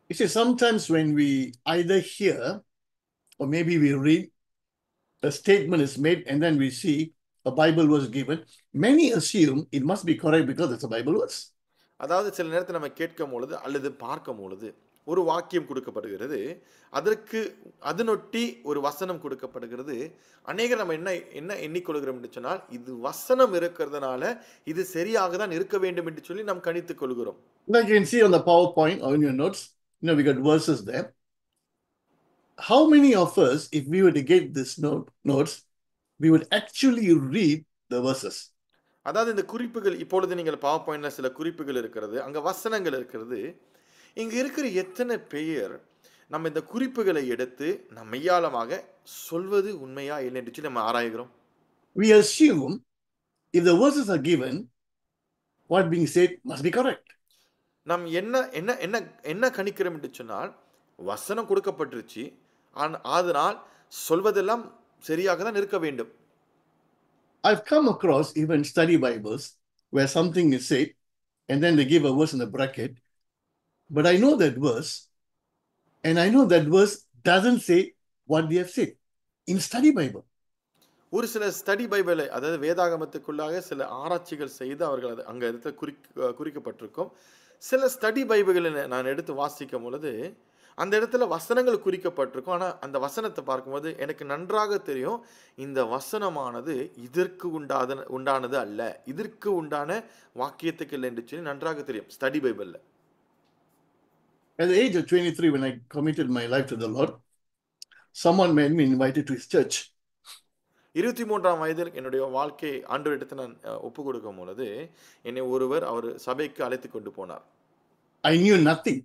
You see, sometimes when we either hear or maybe we read a statement is made and then we see a Bible was given, many assume it must be correct because it's a Bible verse. அதாவது சில நேரத்தில் நம்ம கேட்கும் பொழுது அல்லது பார்க்கும் பொழுது ஒரு வாக்கியம் கொடுக்கப்படுகிறது, அதற்கு அதனொட்டி ஒரு வசனம் கொடுக்கப்படுகிறது. அநேகர் நம்ம என்ன எண்ணிக்கொள்கிறோம் என்று சொன்னால் இது வசனம் இருக்கிறதுனால இது சரியாக தான் இருக்க வேண்டும் என்று சொல்லி நாம் கணித்துக் கொள்கிறோம். Like you can see on the PowerPoint or in your notes, we got verses there. How many of us, if we were to get this notes, we would actually read the verses? அதாவது இந்த குறிப்புகள் இப்பொழுது நீங்கள் PowerPointல சில குறிப்புகள் இருக்கிறது, அங்க வசனங்கள் இருக்கிறது. இங்க இருக்கிற எத்தனை பேர் நம்ம இந்த குறிப்புகளை எடுத்து நம்ம மெய்யாளமாக சொல்வது உண்மையா இல்லை என்று சொல்லி நம்ம ஆராய்கிறோம். We assume if the verses are given, what being said must be correct. நாம் என்ன கணிக்கிறோம் என்று சொன்னால் வசனம் கொடுக்கப்பட்டிருச்சு, அதனால் சொல்வதெல்லாம் சரியாக தான் இருக்க வேண்டும். I've come across even study Bibles where something is said and then they give a verse in the bracket, but I know that verse and I know that verse doesn't say what they have said in study Bible. ஒரு சில study பைபிளை, அதாவது வேதாகமத்துக்குள்ளாக சில ஆராய்ச்சிகள் செய்து அவர்கள் அங்க இடத்துல குறிக்கப்பட்டிருக்கும். சில ஸ்டடி பைபிள்களை நான் எடுத்து வாசிக்கும் பொழுது அந்த இடத்துல வசனங்கள் குறிக்கப்பட்டிருக்கும். ஆனால் அந்த வசனத்தை பார்க்கும்போது எனக்கு நன்றாக தெரியும் இந்த வசனமானது இதற்கு உண்டானது அல்ல, இதற்கு உண்டான வாக்கியத்துக்கு இல்லை என்று சொல்லி நன்றாக தெரியும் ஸ்டடி பைபிள்ல. At the age of 23, when I committed my life to the Lord, someone made me invited to his church. 23ஆம் வயதில் என்னுடைய வாழ்க்கை ஆண்டவரிடத்தில் நான் ஒப்பு கொடுக்கும் பொழுது என்னை ஒருவர் அவர் சபைக்கு அழைத்து கொண்டு போனார். I knew nothing,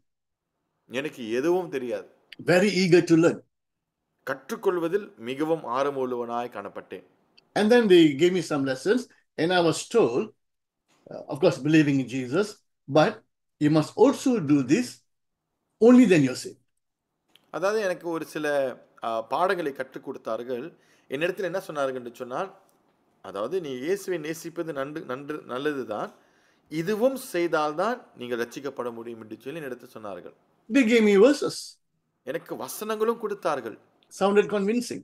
எனக்கு எதுவும் தெரியாது. very eager to learn. கற்றுக்கொள்வதில் மிகவும் ஆர்வமுள்ளவனாய் காணப்பட்டேன். And then they gave me some lessons, and I was told, of course, believing in Jesus, but you must also do this, only then you're saved. அதாவது எனக்கு ஒரு சில பாடங்களை கற்றுக் கொடுத்தார்கள். என்னிடத்தில் என்ன சொன்னார்கள் என்று சொன்னால், அதாவது நீ இயேசுவை நேசிப்பது நல்லதுதான், இதுவும் செய்தால்தான் நீங்கள் ரட்சிக்கப்பட முடியும் என்று சொல்லி என்னிடத்தில் சொன்னார்கள். They gave me verses. எனக்கு வசனங்களும் கொடுத்தார்கள். Sounded convincing.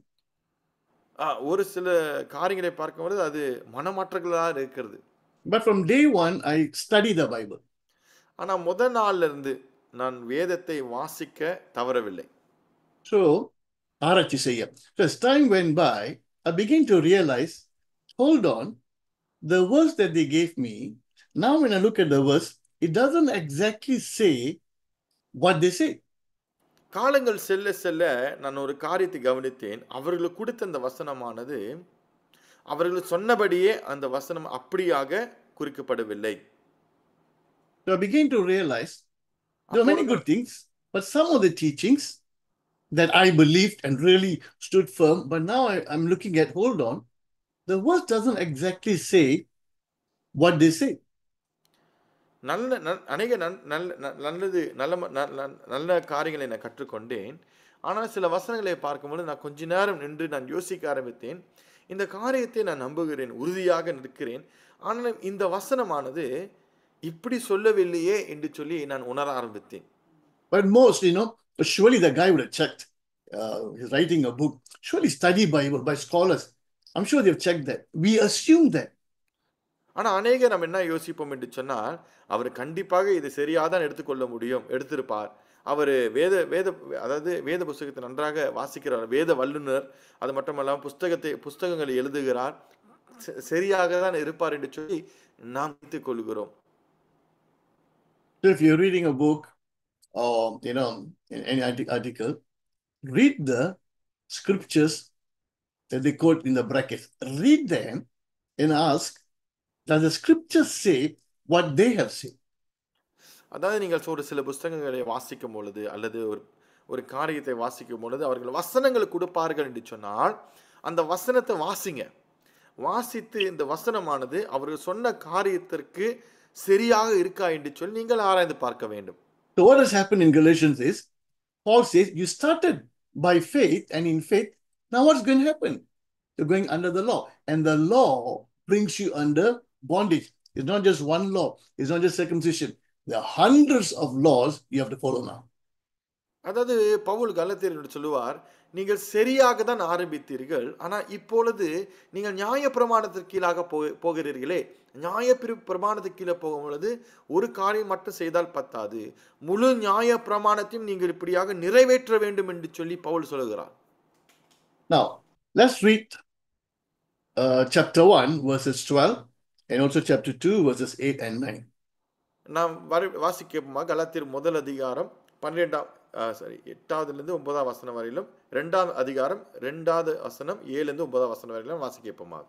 ஒரு சில காரியங்களை பார்க்கும்போது அது மனமாற்றங்களாக இருக்கிறது. But from day one, I studied the Bible. ஆனால் முதல் நாள்ல இருந்து நான் வேதத்தை வாசிக்க தவறவில்லை. So, ஆராய்ச்சி செய்ய. So as time went by, I began to realize, hold on, the verse that they gave me, now when I look at the verse, it doesn't exactly say what they say. காலங்கள் செல்ல செல்ல நான் ஒரு காரியத்தை கவனித்தேன். அவர்களுக்கு கொடுத்த அந்த வசனமானது அவர்கள் சொன்னபடியே அந்த வசனம் அப்படியாக குறிக்கப்படவில்லை. So I began to realize there are many good things, but some of the teachings that I believed and really stood firm, but now I'm looking at, hold on, the verse doesn't exactly say what they say. அநேக நல்ல காரியங்களை நான் கற்றுக்கொண்டேன். ஆனால் சில வசனங்களை பார்க்கும்போது நான் கொஞ்ச நேரம் நின்று நான் யோசிக்க ஆரம்பித்தேன். இந்த காரியத்தை நான் நம்புகிறேன், உறுதியாக நிற்கிறேன், ஆனால் இந்த வசனமானது இப்படி சொல்லவில்லையே என்று சொல்லி நான் உணர ஆரம்பித்தேன். But most, surely the guy would have checked. He's writing a book. Surely study Bible by scholars. I'm sure they've checked that. We assume that. ஆனால் அநேக நம்ம என்ன யோசிப்போம் என்று சொன்னால், அவர் கண்டிப்பாக இது சரியாதான் எடுத்திருப்பார். அவர் வேத புஸ்தகத்தை நன்றாக வாசிக்கிறார், வேத வல்லுனர், அது மட்டுமல்லாமல் புஸ்தகங்களை எழுதுகிறார், சரியாக தான் இருப்பார் என்று சொல்லி நாம் நினைத்துக் கொள்கிறோம். So if you're reading a book or any article, read the scriptures that they quote in the brackets. Read them and ask, does the scriptures say what they have said? அதாவது நீங்கள் ஒரு சில புஸ்தகங்களை வாசிக்கும் பொழுது அல்லது ஒரு காரியத்தை வாசிக்கும் பொழுது அவர்கள் வசனங்களை கொடுப்பார்கள் என்று சொன்னால் அந்த வசனத்தை வாசித்து இந்த வசனமானது அவர்கள் சொன்ன காரியத்திற்கு சரியாக இருக்கா என்று சொல்லி நீங்கள் ஆராய்ந்து பார்க்க வேண்டும். So what has happened in Galatians is, Paul says, you started by faith, and in faith, now what's going to happen? You're going under the law, and the law brings you under bondage. It's not just one law. It's not just circumcision. There are hundreds of laws you have to follow now. அதாவது பவுல் கலாத்தியரிடம் சொல்லுவார், நீங்கள் சரியாக தான் ஆரம்பித்தீர்கள், ஆனால் இப்பொழுது நீங்கள் நியாய பிரமாணத்திற்கு கீழாக போகிறீர்களே. நியாய பிரமாணத்துக்கு கீழே போகும் பொழுது ஒரு காரியம் மட்டும் செய்தால் பத்தாது, முழு நியாய பிரமாணத்தையும் நீங்கள் இப்படியாக நிறைவேற்ற வேண்டும் என்று சொல்லி பவுல் சொல்லுகிறார். Now, let's read chapter 1, verses 12, and also chapter 2, verses 8 and 9. நாம் வாசிக்கப்போமா கலாத்தியர் முதல் அதிகாரம் 8வது 9வது வசனம் வரையிலும், 2வது அதிகாரம் 2வது வசனம் 7 9வது வசனம் வரையிலும் வாசிக்கப்போமாக.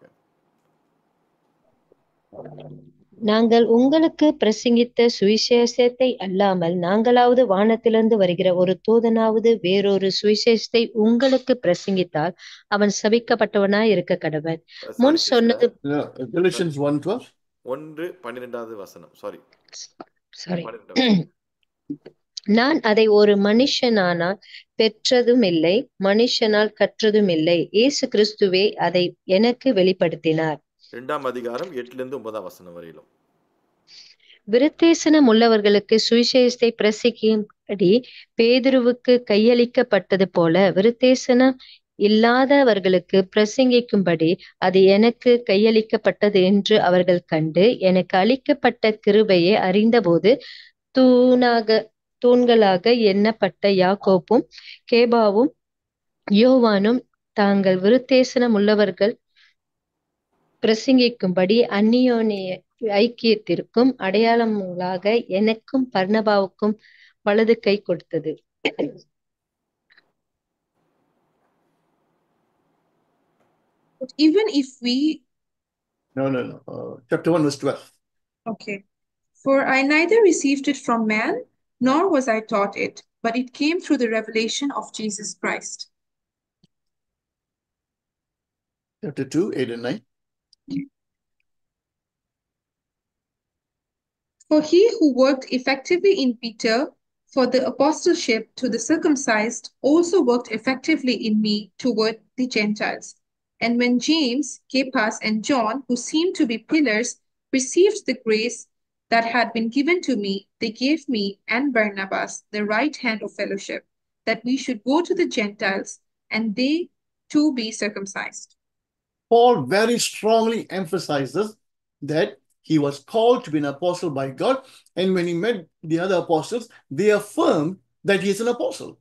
நாங்கள் உங்களுக்கு பிரசங்கித்த சுவிசேஷத்தை அல்லாமல் நாங்களாவது வானத்திலிருந்து வருகிற ஒரு தூதனாவது வேறொரு சுவிசேஷத்தை உங்களுக்கு பிரசங்கித்தால் அவன் சபிக்கப்பட்டவனாய் இருக்க கடவன். முன் சொன்னது Galatians 1:12. 1:12வது வசனம். சாரி. நான் அதை ஒரு மனுஷனானால் பெற்றதும் இல்லை, மனுஷனால் கற்றதும் இல்லை. இயேசு கிறிஸ்துவே அதை எனக்கு வெளிப்படுத்தினார். 2ஆம் அதிகாரம் 8 9 வசனம் வரையிலும். விருத்தேசனம் உள்ளவர்களுக்கு சுவிசேஷத்தை பிரசங்கிக்கும்படி பேதுருவுக்கு கையளிக்கப்பட்டது போல விருத்தேசனம் இல்லாதவர்களுக்கு பிரசங்கிக்கும்படி அது எனக்கு கையளிக்கப்பட்டது என்று அவர்கள் கண்டு எனக்கு அளிக்கப்பட்ட கிருபையை அறிந்தபோது தூண்களாக எண்ணப்பட்ட யாக்கோப்பும் கேபாவும் யோவானும் தாங்கள் விருத்தேசனம் உள்ளவர்கள் பிரசங்கிக்கும்படி அந்நியோன்ய ஐக்கியத்திற்கும் அடையாளங்களாக எனக்கும் பர்னபாவுக்கும் வலது கை கொடுத்தது. But even if we, No. Chapter 1, verse 12. okay. For I neither received it from man, nor was I taught it, but it came through the revelation of Jesus Christ. Chapter 2, 8 and 9. For he who worked effectively in Peter for the apostleship to the circumcised also worked effectively in me toward the Gentiles. And when James, Cephas, and John, who seemed to be pillars, received the grace that had been given to me, they gave me and Barnabas the right hand of fellowship, that we should go to the Gentiles and they too be circumcised. Paul very strongly emphasizes that he was called to be an apostle by God. And when he met the other apostles, they affirmed that he is an apostle.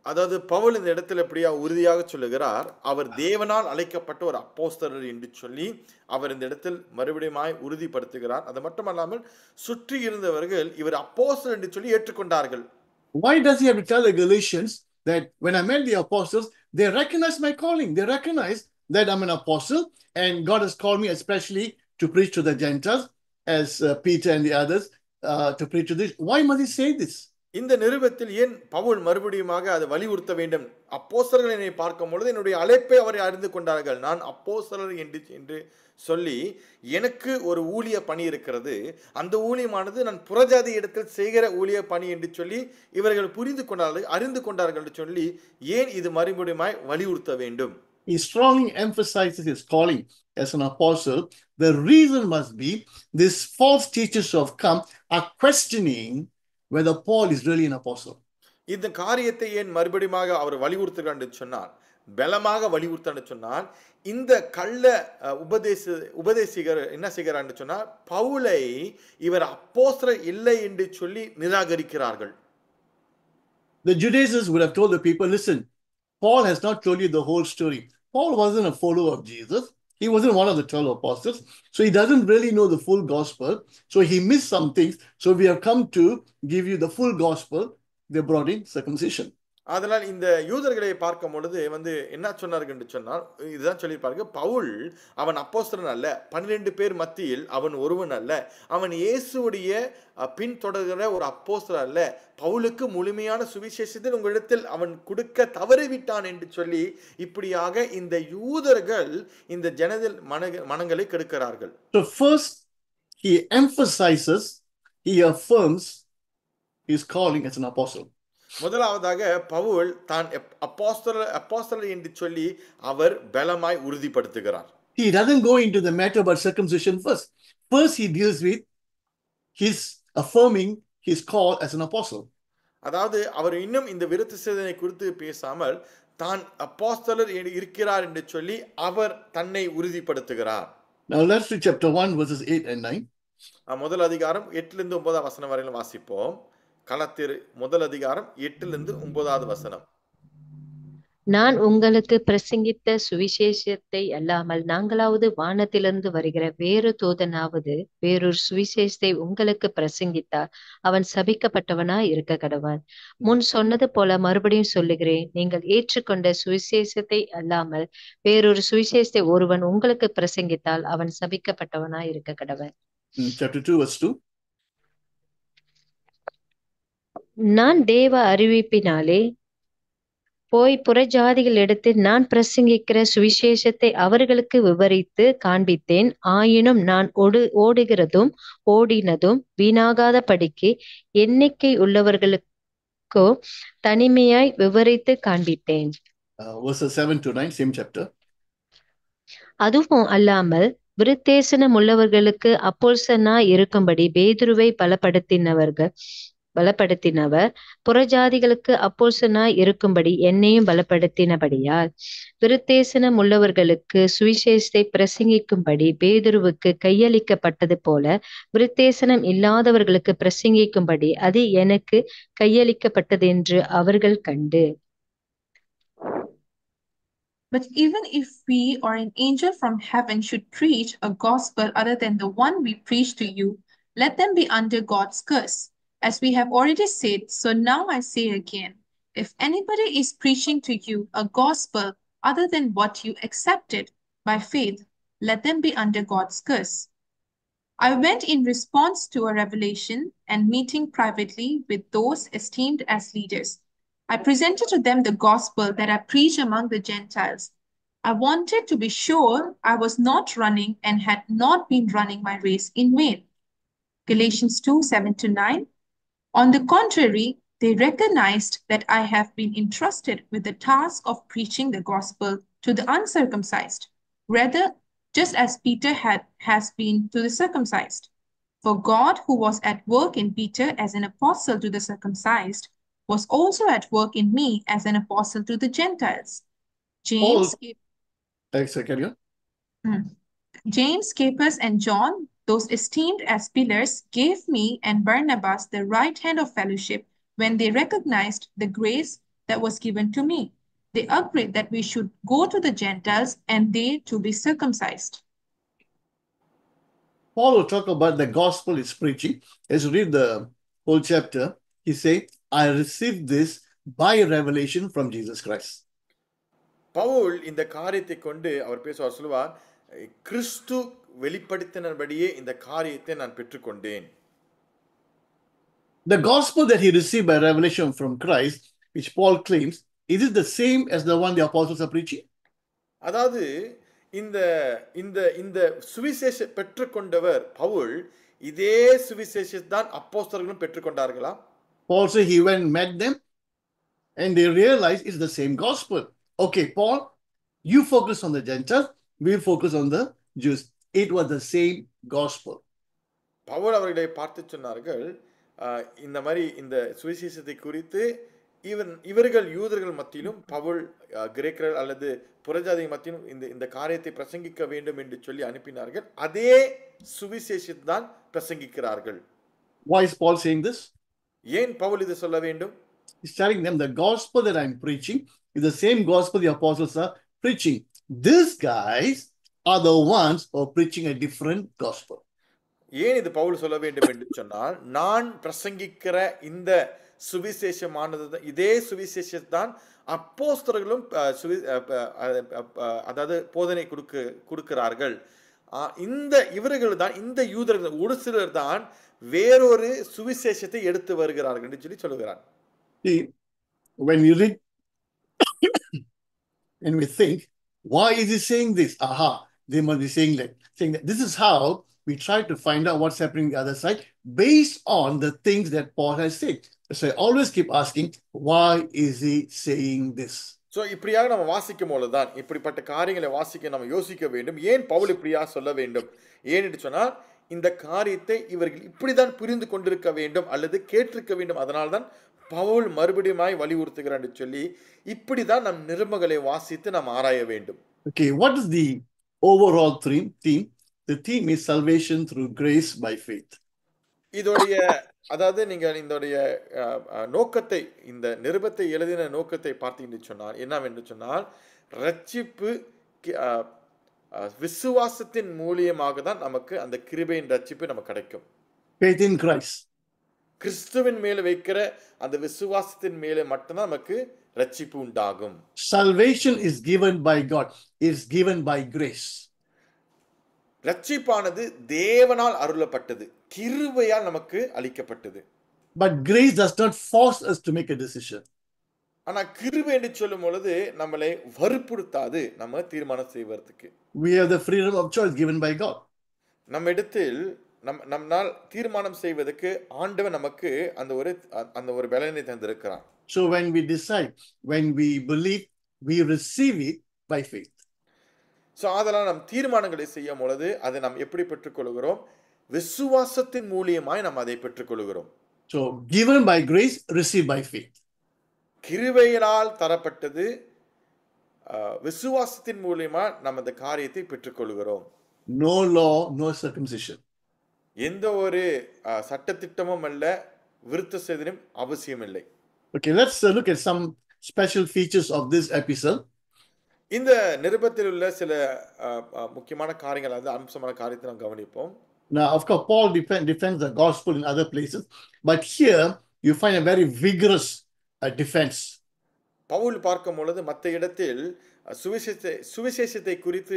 அதாவது பவுல் இந்த இடத்துல எப்படியா உறுதியாக சொல்லுகிறார், அவர் தேவனால் அழைக்கப்பட்ட ஒரு அப்போஸ்தலர் என்று சொல்லி அவர் இந்த இடத்தில் மறுபடியுமாய் உறுதிப்படுத்துகிறார். அது மட்டுமல்லாமல் சுற்றி இருந்தவர்கள் இவர் அப்போஸ்தலர் என்று சொல்லி ஏற்றுக்கொண்டார்கள். Why does he have to tell the Galatians that when I met the apostles, they recognize my calling? They recognize that I'm an apostle and God has called me especially to preach to the Gentiles as Peter and the others to preach to this. Why must he say this? இந்த நிருபத்தில் ஏன் பவுல் மறுபடியுமாக அதை வலியுறுத்த வேண்டும்? அப்போஸ்தலர்கள் என்னை பார்க்கும் பொழுது என்னுடைய அழைப்பை அவரை அறிந்து கொண்டார்கள். நான் அப்போஸ்தலர் என்று சொல்லி எனக்கு ஒரு ஊழிய பணி இருக்கிறது, அந்த ஊழியமானது நான் புறஜாதி இடத்தில் செய்கிற ஊழிய பணி என்று சொல்லி இவர்கள் புரிந்து கொண்டார்கள், அறிந்து கொண்டார்கள் என்று சொல்லி ஏன் இது மறுபடியுமாய் வலியுறுத்த வேண்டும்? He strongly emphasizes his calling as an apostle. The reason must be these false teachers who have come are questioning whether Paul is really an apostle. இந்த காரியத்தை ஏன் மறுபடியுமாக அவர் வலியுறுத்துகிறார் என்று சொன்னார், பலமாக வலியுறுத்தான்னு சொன்னால், இந்த கள்ள உபதேசிகர் என்ன செய்கிறார் என்று சொன்னால், பவுலை இவர் அப்போஸ்தலர் இல்லை என்று சொல்லி நிராகரிக்கிறார்கள். The Judaizers would have told the people, listen, Paul has not told you the whole story. Paul wasn't a follower of Jesus. He wasn't one of the 12 apostles. So he doesn't really know the full gospel. So he missed some things. So we have come to give you the full gospel. They brought in circumcision. அதனால் இந்த யூதர்களை பார்க்கும் பொழுது என்ன சொன்னார்கள் என்று சொன்னால், இதுதான் சொல்லியிருப்பாங்க, பவுல் அவன் அப்போஸ்தலன் அல்ல, 12 பேர் மத்தியில் அவன் ஒருவன் அல்ல, அவன் இயேசுவுடைய பின்தொடர்கிற ஒரு அப்போஸ்தலன் அல்ல, பவுலுக்கு முழுமையான சுவிசேஷத்தை உங்களிடத்தில் அவன் கொடுக்க தவறிவிட்டான் என்று சொல்லி இப்படியாக இந்த யூதர்கள் இந்த ஜனதில் மனங்களை கெடுக்கிறார்கள். So first he emphasizes, he affirms his calling as an apostle. முதலாவதாக பவுல் தான் அப்போஸ்தலர் என்று சொல்லி அவர் பலமாய் உறுதிப்படுத்துகிறார். He doesn't go into the matter about circumcision first. First he deals with his affirming his call as an apostle. அதாவது அவர் இன்னும் இந்த விருத்த சேதனை குறித்து பேசாமல் தான் அப்போஸ்தலர் இருக்கிறார் என்று சொல்லி அவர் தன்னை உறுதிப்படுத்துகிறார். Now let's read chapter 1 verses 8 and 9. முதல் அதிகாரம் 8 லிருந்து 9 வசனம் வரையிலும் வாசிப்போம். கலத்தியர் முதல் அதிகாரம் 8 லிருந்து 9 வசனம். நான் உங்களுக்கு பிரசங்கித்த சுவிசேஷத்தை அல்லாமல் நாங்களாவது வானத்திலிருந்து வருகிற வேறு தூதனாவது வேறொரு சுவிசேஷத்தை உங்களுக்கு பிரசங்கித்தால் அவன் சபிக்கப்பட்டவனாய் இருக்க கடவன். முன் சொன்னது போல மறுபடியும் சொல்லுகிறேன், நீங்கள் ஏற்றுக்கொண்ட சுவிசேஷத்தை அல்லாமல் வேறொரு சுவிசேஷத்தை ஒருவன் உங்களுக்கு பிரசங்கித்தால் அவன் சபிக்கப்பட்டவனாய் இருக்க கடவன். Chapter 2 verse 2. நான் தேவ அறிவிப்பினாலே போய் புறஜாதிகள் எடுத்து நான் பிரசங்கிக்கிற சுவிசேஷத்தை அவர்களுக்கு விவரித்து காண்பித்தேன். ஆயினும் நான் ஓடுகிறதும் ஓடினதும் வீணாகாத படிக்கு எண்ணிக்கை உள்ளவர்களுக்கோ தனிமையாய் விவரித்து காண்பித்தேன். Verses 7 to 9, same chapter. அதுவும் அல்லாமல் விருத்தேசனம் உள்ளவர்களுக்கு அப்போஸ்தலனாய் இருக்கும்படி பேதுருவை பலப்படுத்தினவர் புறஜாதிகளுக்கு அப்போஸ்தலனாய் இருக்கும்படி என்னையும் பலப்படுத்தினபடியால் விருத்தேசனம் உள்ளவர்களுக்கு சுவிசேஷத்தை பிரசங்கிக்கும்படி பேதுருவுக்கு கையளிக்கப்பட்டது போல விருத்தேசனம் இல்லாதவர்களுக்கு பிரசங்கிக்கும்படி அது எனக்கு கையளிக்கப்பட்டது என்று அவர்கள் கண்டு. But even if we or an angel from heaven should preach a gospel other than the one we preach to you, let them be under God's curse. As we have already said, so now I say again, if anybody is preaching to you a gospel other than what you accepted by faith, let them be under God's curse. I went in response to a revelation and meeting privately with those esteemed as leaders. I presented to them the gospel that I preach among the Gentiles. I wanted to be sure I was not running and had not been running my race in vain. Galatians 2:7-9. On the contrary, they recognized that I have been entrusted with the task of preaching the gospel to the uncircumcised, rather, just as Peter has been to the circumcised. For God, who was at work in Peter as an apostle to the circumcised, was also at work in me as an apostle to the Gentiles. Paul, James, carry on. James, Cephas, and John, those esteemed as pillars, gave me and Barnabas the right hand of fellowship when they recognized the grace that was given to me. They agreed that we should go to the Gentiles and they to be circumcised. Paul will talk about the gospel he's preaching. As you read the whole chapter, he says, I received this by revelation from Jesus Christ. Pavul இந்த காரியத்தை கொண்டு அவர் பேசுவார், சொல்லுவார், கிறிஸ்து வெளிப்படுத்தினபடியே இந்த காரியத்தை நான் பெற்றுக்கொண்டேன். The gospel that he received by revelation from Christ, which Paul claims, is it the same as the one the apostles are preaching? அதாவது இந்த இந்த இந்த சுவிசேஷ பெற்றுக்கொண்டவர் பவுல், இதே சுவிசேஷத்தை தான் அப்போஸ்தலர்களும் பெற்றுக்கொண்டார்களா? Paul said he went and met them and they realized it's the same gospel. Okay, Paul, you focus on the Gentiles, we focus on the Jews. It was the same gospel. Pavul அவர்களை பார்த்து சொன்னார்கள், இந்த மாதிரி இந்த சுவிசேஷத்தை குறித்து இவர்கள் யூதர்கள் மத்தியிலும் பவுல் கிரேக்கர்கள் அல்லது புறஜாதி மத்தியிலும் இந்த காரியத்தை பிரசங்கிக்க வேண்டும் என்று சொல்லி அனுப்பினார்கள். அதே சுவிசேஷத்தை தான் பிரசங்கிக்கிறார்கள். Why is Paul saying this? ஏன் பவுல் இதை சொல்ல வேண்டும்? He's telling them the gospel that I'm preaching is the same gospel the apostles are preaching. These guys are the ones who are preaching a different gospel. ஏன் இது பவுல் சொல்ல வேண்டும் என்று சொன்னால், நான் பிரசங்கிக்கிற இந்த சுவிசேஷமானது, இதே சுவிசேஷத்தான் அப்போஸ்தலர்களும் அதாவது போதனை கொடுக்கிறார்கள். இவர்கள் தான், இந்த யூதர்கள் ஒரு சிலர் தான் வேறொரு சுவிசேஷத்தை எடுத்து வருகிறார்கள் என்று சொல்லி சொல்லுகிறார். When we read and we think, why is he saying this? Aha, they must be saying that. This is how we try to find out what's happening on the other side based on the things that Paul has said. So I always keep asking, why is he saying this? So இப்படியாக நம்ம வாசிக்கும் போதுதான், இப்படிப்பட்ட காரியங்களை வாசிக்க நம்ம யோசிக்க வேண்டும், ஏன் பவுல் இப்படியாக சொல்ல வேண்டும்? ஏன்னு சொன்னால், இந்த காரியத்தை இவர்கள் இப்படிதான் புரிந்து கொண்டிருக்க வேண்டும் அல்லது கேட்டிருக்க வேண்டும். அதனால்தான் பவுல் மறுபடியுமாய் வலியுறுத்துகிறார் என்று சொல்லி இப்படிதான் நம் நிருபங்களை வாசித்து நாம் ஆராய வேண்டும். Okay, what is the overall theme? The theme is salvation through grace by faith. இதோடைய அதாவது நீங்கள் இதோடைய நோக்கத்தை, இந்த நிருபத்தை எழுதின நோக்கத்தை பார்த்தீங்கன்னு சொன்னால் என்னவென்று சொன்னால், ரட்சிப்பு விசுவாசத்தின் மூலியமாக தான் நமக்கு அந்த கிருபையின் ரட்சிப்பு நமக்கு கிடைக்கும். Faith in Christ. கிறிஸ்துவின் மேல வைக்கிற அந்த விசுவாசத்தின் மேல மட்டும்தான் நமக்கு ரட்சிப்பு உண்டாகும். Salvation is given by God. It's given by grace. ரட்சிப்பானது தேவனால் அருளப்பட்டது, கிருபையால் நமக்கு அளிக்கப்பட்டது. But grace does not force us to make a decision. ஆனா கிருபை என்று சொல்லும் பொழுது நம்மளை வற்புறுத்தாது நம்ம தீர்மானம் செய்வதற்கு. We have the freedom of choice given by God. நம்ம இடத்தில் நம்மால் தீர்மானம் செய்வதற்கு ஆண்டவர் நமக்கு அந்த ஒரு பலனை தந்திருக்கிறார். So when we decide, when we believe, we receive it by faith. So அதெல்லாம் நம் தீர்மானங்களை செய்யும் பொழுது அதை நாம் எப்படி பெற்றுக்கொள்கிறோம்? விசுவாசத்தின் மூலியமாய் நாம் அதை பெற்றுக்கொள்கிறோம். So given by grace, received by faith. கிருபையினால் தரப்பட்டது, விசுவாசத்தின் மூலியமா நாம் அந்த காரியத்தை பெற்றுக்கொள்கிறோம். No law, no circumcision. எந்த ஒரு சட்டத்திட்டமும் அல்ல, விருத்த சேதனம் அவசியம் இல்லை. Okay, let's look at some special features of this epistle. இந்த நிருபத்தில் உள்ள சில முக்கியமான காரியங்கள், அது அம்சமான காரியத்தை நாம் கவனிப்போம். Now, of course, Paul defends the gospel in other places, but here you find a very vigorous defense. Pavul பார்க்கும் பொழுது மற்ற இடத்தில் சுவிசேஷத்தை குறித்து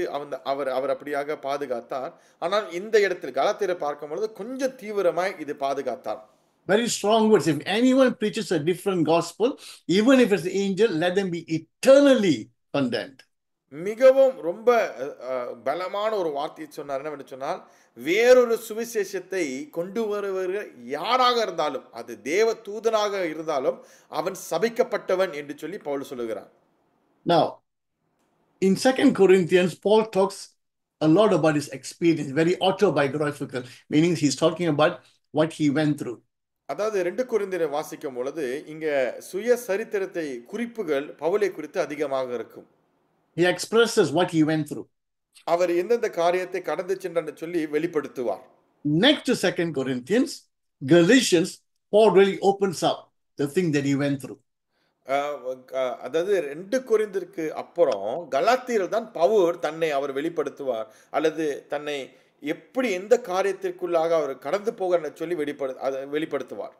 அவர் அவர் அப்படியாக பாதுகாத்தார். ஆனால் இந்த இடத்தில் கலாத்தியரை பார்க்கும் பொழுது கொஞ்சம் தீவிரமாய் இது பாதுகாத்தார். Very strong words. If anyone preaches a different gospel, even if it's an angel, let them be eternally condemned. மிகவும் ரொம்ப பலமான ஒரு வார்த்தையை சொன்னார். என்னவென்று சொன்னால், வேறொரு சுவிசேஷத்தை கொண்டு வருவர்கள் யாராக இருந்தாலும், அது தேவ தூதனாக இருந்தாலும் அவன் சபிக்கப்பட்டவன் என்று சொல்லி பவுல் சொல்லுகிறான். Now, in 2 Corinthians, Paul talks a lot about his experience, very autobiographical, meaning he's talking about what he went through. அதாவது 2 கொரிந்தியரை வாசிக்கும் பொழுது இங்க சுய சரித்திரத்தை குறிப்புகள் பவுலை குறித்து அதிகமாக இருக்கும். He expresses what he went through. அவர் எந்தெந்த காரியத்தை கடந்து சென்றான்னு சொல்லி வெளிப்படுத்துவார். Next to 2 Corinthians, Galatians, Paul really opens up the thing that he went through. அதாவது 2 கொரிந்தியருக்கு அப்புறம் கலாத்தியரில் தான் பவுல் தன்னை அவர் வெளிப்படுத்துவார், அல்லது தன்னை எப்படி எந்த காரியத்திற்குள்ளாக அவர் கடந்து போகிறார் சொல்லி வெளிப்படுத்துவார்.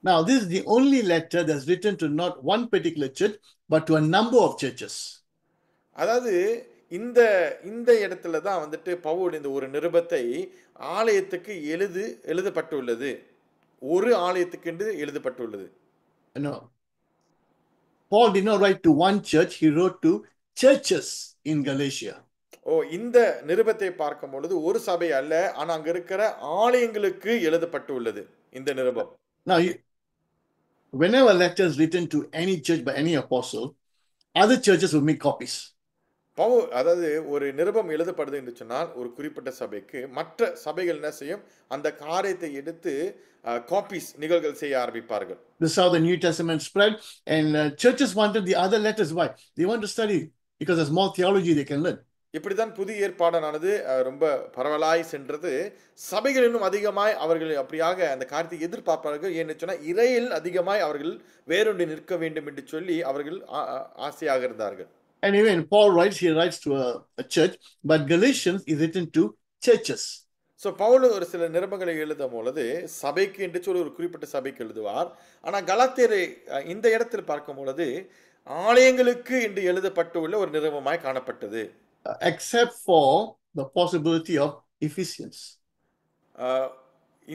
Now, this is the only letter that's written to not one particular church, but to a number of churches. அதாவது இந்த இந்த இடத்துல தான் வந்துட்டு பவுல் இந்த ஒரு நிருபத்தை ஆலயத்துக்கு எழுதப்பட்டுள்ளது, ஒரு ஆலயத்துக்கு என்று எழுதப்பட்டுள்ளது. No, Paul did not write to one church, he wrote to churches in Galatia. இந்த நிருபத்தை பார்க்கும் பொழுது ஒரு சபை அல்ல, ஆனா அங்க இருக்கிற ஆலயங்களுக்கு எழுதப்பட்டுள்ளது இந்த நிருபம். Now, whenever a letter is written to any church by any apostle, other churches will make copies. Pavul அதாவது ஒரு நிருபம் எழுதப்படுது என்று சொன்னால் ஒரு குறிப்பிட்ட சபைக்கு மற்ற சபைகள் என்ன செய்யும், அந்த காரியத்தை எடுத்து காப்பீஸ் நிகழ்கள் செய்ய ஆரம்பிப்பார்கள். This is how the New Testament spread, and churches wanted the other letters. Why? They want to study because there's more theology they can learn. இப்படித்தான் புதிய ஏற்பாடானது ரொம்ப பரவலாய் சென்றது. சபைகள் இன்னும் அதிகமாய் அவர்கள் அப்படியாக அந்த காரியத்தை எதிர்பார்ப்பார்கள். ஏன்னு சொன்னால் இறையில் அதிகமாய் அவர்கள் வேறொன்று நிற்க வேண்டும் என்று சொல்லி அவர்கள் ஆசையாக இருந்தார்கள். Anyway, when Paul writes, he writes to a church, but Galatians is written to churches. So Paul ஒரு சில நிருபங்களை எழுதும் பொழுது சபைக்கு என்று சொல்லி ஒரு குறிப்பிட்ட சபைக்கு எழுதுவார். ஆனால் கலாத்தியரை இந்த இடத்தில் பார்க்கும் பொழுது ஆலயங்களுக்கு என்று எழுதப்பட்டுள்ள ஒரு நிருபமாய் காணப்பட்டது. Except for the possibility of Ephesians.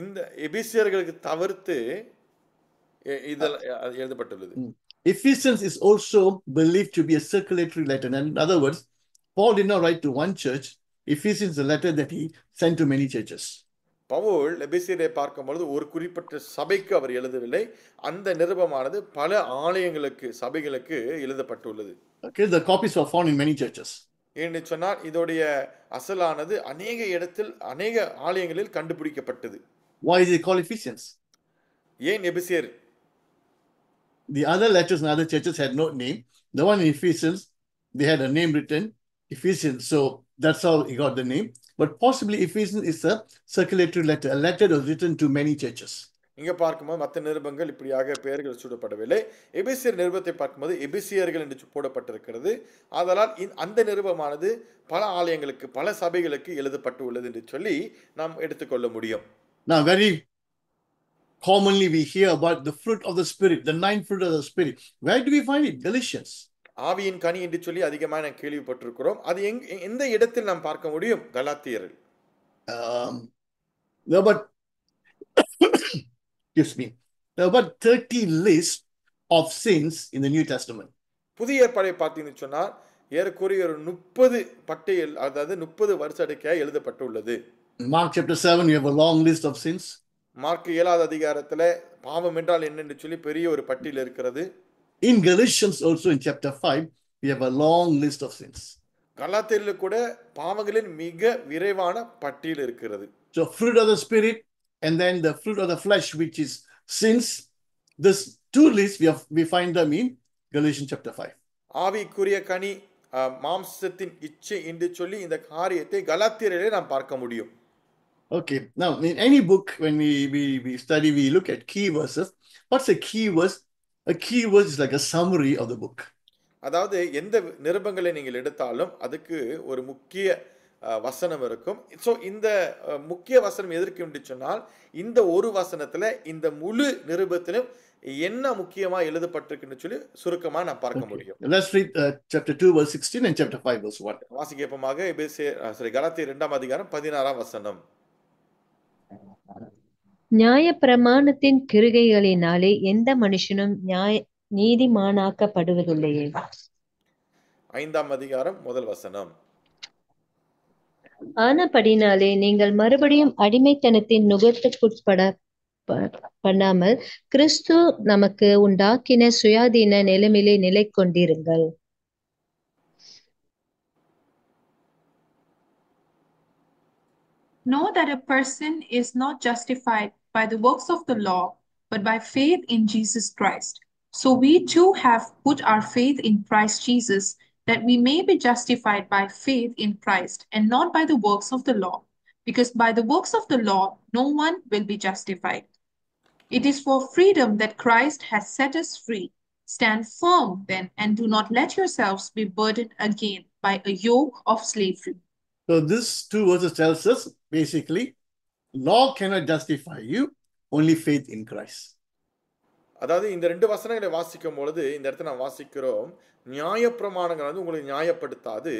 இந்த எபேசியர்களுக்கு தவிர்த்து இதெல்லாம் எழுதப்பட்டுள்ளது. Ephesians is also believed to be a circulatory letter. And in other words, Paul did not write to one church. Ephesians is a letter that he sent to many churches. Pavul எபேசியரை பார்க்கும்பொழுது ஒரு குறிப்பிட்ட சபைக்கு அவர் எழுதவில்லை, அந்த நிருபமானது பல ஆலயங்களுக்கு சபைகளுக்கு எழுதப்பட்டுள்ளது. Okay, the copies were found in many churches. ஏன்னு சொன்னால் இதோடைய அசலானது அநேக இடத்தில் அநேக ஆலயங்களில் கண்டுபிடிக்கப்பட்டது. Why is it called Ephesians? ஏன் எபேசியர்? The other letters in other churches had no name. The one in Ephesians, they had a name written, Ephesians. So that's how he got the name. But possibly Ephesians is a circulatory letter, a letter that was written to many churches. இங்க பார்க்கும்போது மற்ற நிருபங்கள் இப்படியாக பெயர்கள் சூடப்படவில்லை. எபேசியர் நிருபத்தை பார்க்கும்போது எபேசியர்கள் என்று போடப்பட்டிருக்கிறது. ஆதலால் அந்த நிருபமானது பல ஆலயங்களுக்கு பல சபைகளுக்கு எழுதப்பட்டு உள்ளது என்று சொல்லி நாம் எடுத்துக்கொள்ள முடியும். Now, very commonly we hear about the fruit of the Spirit, the 9 fruit of the Spirit. Where do we find it? Galatians. ஆவியின் கனி என்று சொல்லி அதிகமாக நாம் கேள்விப்பட்டிருக்கிறோம். அது எந்த இடத்தில் நாம் பார்க்க முடியும்? கலாத்தியரில். Excuse me. There are about 30 lists of sins in the New Testament. புதிய ஏற்பாடை பார்த்தீங்கன்னு சொன்னால் ஏறக்குறைய ஒரு 30 பட்டியல், அதாவது 30 வருஷ அடிக்கையாக எழுதப்பட்டுள்ளது. In Mark chapter 7, you have a long list of sins. Mark 7வது அதிகாரத்தில் பாவம் என்றால் என்னன்னு சொல்லி பெரிய ஒரு பட்டியல் இருக்கிறது. In Galatians also in chapter 5, we have a long list of sins. கலாத்தியரில் கூட பாவங்களின் மிக விரைவான பட்டியல் இருக்கிறது. So fruit of the Spirit and then the fruit of the flesh, which is sins. This two lists we find them in Galatians chapter 5. ஆவிக்குரிய கனி மாம்சத்தின் இச்சை என்று சொல்லி இந்த காரியத்தை கலாத்தியரிலே நாம் பார்க்க முடியும். Okay, now in any book when we study, we look at key verses. What's a key verse? A key verse is like a summary of the book. அதாவது எந்த நிருபங்களை நீங்கள் எடுத்தாலும் அதுக்கு ஒரு முக்கிய வசனம் இருக்கும். ஸோ இந்த முக்கிய வசனம் எதற்கு என்று சொன்னால் இந்த ஒரு வசனத்தில் இந்த முழு நிருபத்திலும் என்ன முக்கியமா எழுதப்பட்டிருக்குன்னு சொல்லி சுருக்கமா நான் பார்க்க Okay. முடியும். Let's read chapter 2, verse 16 and chapter 5, verse 1. வாசிக்கப்பமாக கலாத்தியர் 2ஆம் அதிகாரம் 16ஆம் வசனம். நியாயப்பிரமாணத்தின் கிருகைகளினாலே எந்த மனுஷனும் நீதிமானாக்கப்படுவதில்லையே. 5ஆம் அதிகாரம் முதல் வசனம். ஆனபடினாலே நீங்கள் மறுபடியும் அடிமைத்தனத்தின் நுகத்துக்குட்பட பண்ணாமல் கிறிஸ்து நமக்கு உண்டாக்கின சுயாதீன நிலைமையிலே நிலை கொண்டிருங்கள். Know that a person is not justified by the works of the law, but by faith in Jesus Christ. So we too have put our faith in Christ Jesus, that we may be justified by faith in Christ, and not by the works of the law. Because by the works of the law, no one will be justified. It is for freedom that Christ has set us free. Stand firm then, and do not let yourselves be burdened again by a yoke of slavery. So this two verses tells us basically, law cannot justify you, only faith in Christ. அதாவது இந்த ரெண்டு வசனங்களை வாசிக்கும் பொழுது இந்த இடத்துல நான் வாசிக்கிறோம், நியாயப்பிரமாணங்கள் வந்து உங்களை நியாயப்படுத்தாது,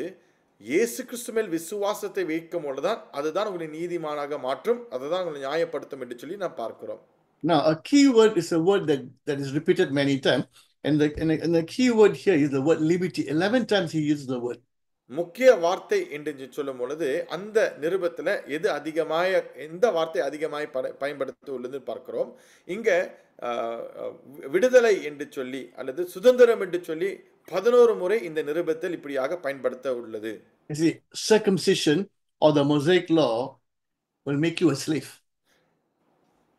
இயேசு கிறிஸ்து மேல் விசுவாசத்தை வைக்கும் பொழுதுதான் அதுதான் உங்களை நீதிமானாக மாற்றும், அதுதான் உங்களை நியாயப்படுத்தும் என்று சொல்லி நான் பார்க்கிறோம். Now, a key word is a word that is repeated many times, and the key word here is the word liberty. 11 times he uses the word. முக்கிய வார்த்தை என்று சொல்லும் பொழுது அந்த நிருபத்தில் எந்த வார்த்தை அதிகமாய் பயன்படுத்த உள்ளது பார்க்கிறோம். இங்க விடுதலை என்று சொல்லி அல்லது சுதந்திரம் என்று சொல்லி 11 முறை இந்த நிருபத்தில் இப்படியாக பயன்படுத்த உள்ளது. You see, circumcision or the Mosaic law will make you a slave.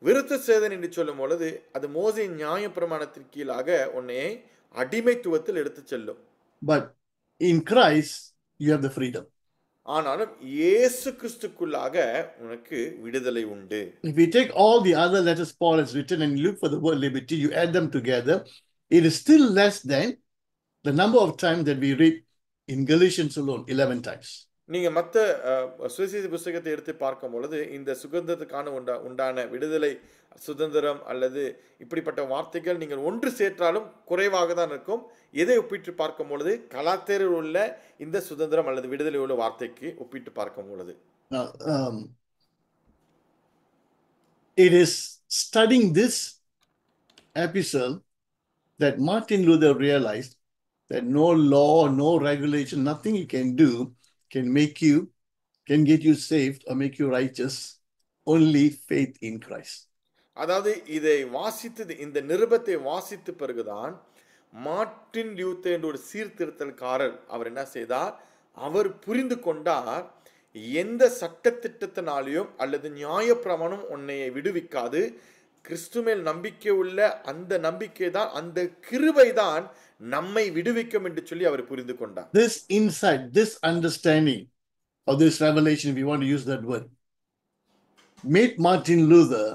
விருத்த சேதனை என்று சொல்லும் பொழுது அது மோசேயின் நியாயப்பிரமாணத்தின் கீழாக உன்னை அடிமைத்துவத்தில் எடுத்து செல்லும். But in Christ you have the freedom. ஆனாலும் இயேசு கிறிஸ்துக்குள்ளாக உனக்கு விடுதலை உண்டு. If you take all the other letters Paul has written and you look for the word liberty, you add them together, it is still less than the number of times that we read in Galatians alone, 11 times. நீங்க மற்ற சுவிசேஷ புத்தகத்தை எடுத்து பார்க்கும் பொழுது இந்த சுதந்திரத்துக்கான உண்டான விடுதலை, சுதந்திரம் அல்லது இப்படிப்பட்ட வார்த்தைகள் நீங்கள் ஒன்று சேர்த்தாலும் குறைவாக தான் இருக்கும். எதை ஒப்பிட்டு பார்க்கும் பொழுது கலாத்தியரில் உள்ள இந்த சுதந்திரம் அல்லது விடுதலை உள்ள வார்த்தைக்கு ஒப்பிட்டு பார்க்கும் பொழுது it is studying this epistle that Martin Luther realized that no law, no regulation, nothing you can do can get you saved or make you righteous, only faith in Christ. அதாவது இதை வாசித்து இந்த நிருபத்தை வாசித்த பிறகுதான் மார்ட்டின் லூத்தர் என்ற ஒரு சீர்திருத்தல்காரர் அவர் என்ன செய்தார், அவர் புரிந்து கொண்டார், எந்த சட்டத்திட்டத்தினாலேயும் அல்லது நியாயப்பிரமாணம் உன்னை விடுவிக்காது, கிறிஸ்து மேல் நம்பிக்கை உள்ள அந்த நம்பிக்கை தான், அந்த கிருபை தான் நம்மை விடுவிக்கும் என்று சொல்லி அவர் புரிந்து கொண்டார். This insight, this understanding of this revelation, if you want to use that word, made Martin Luther,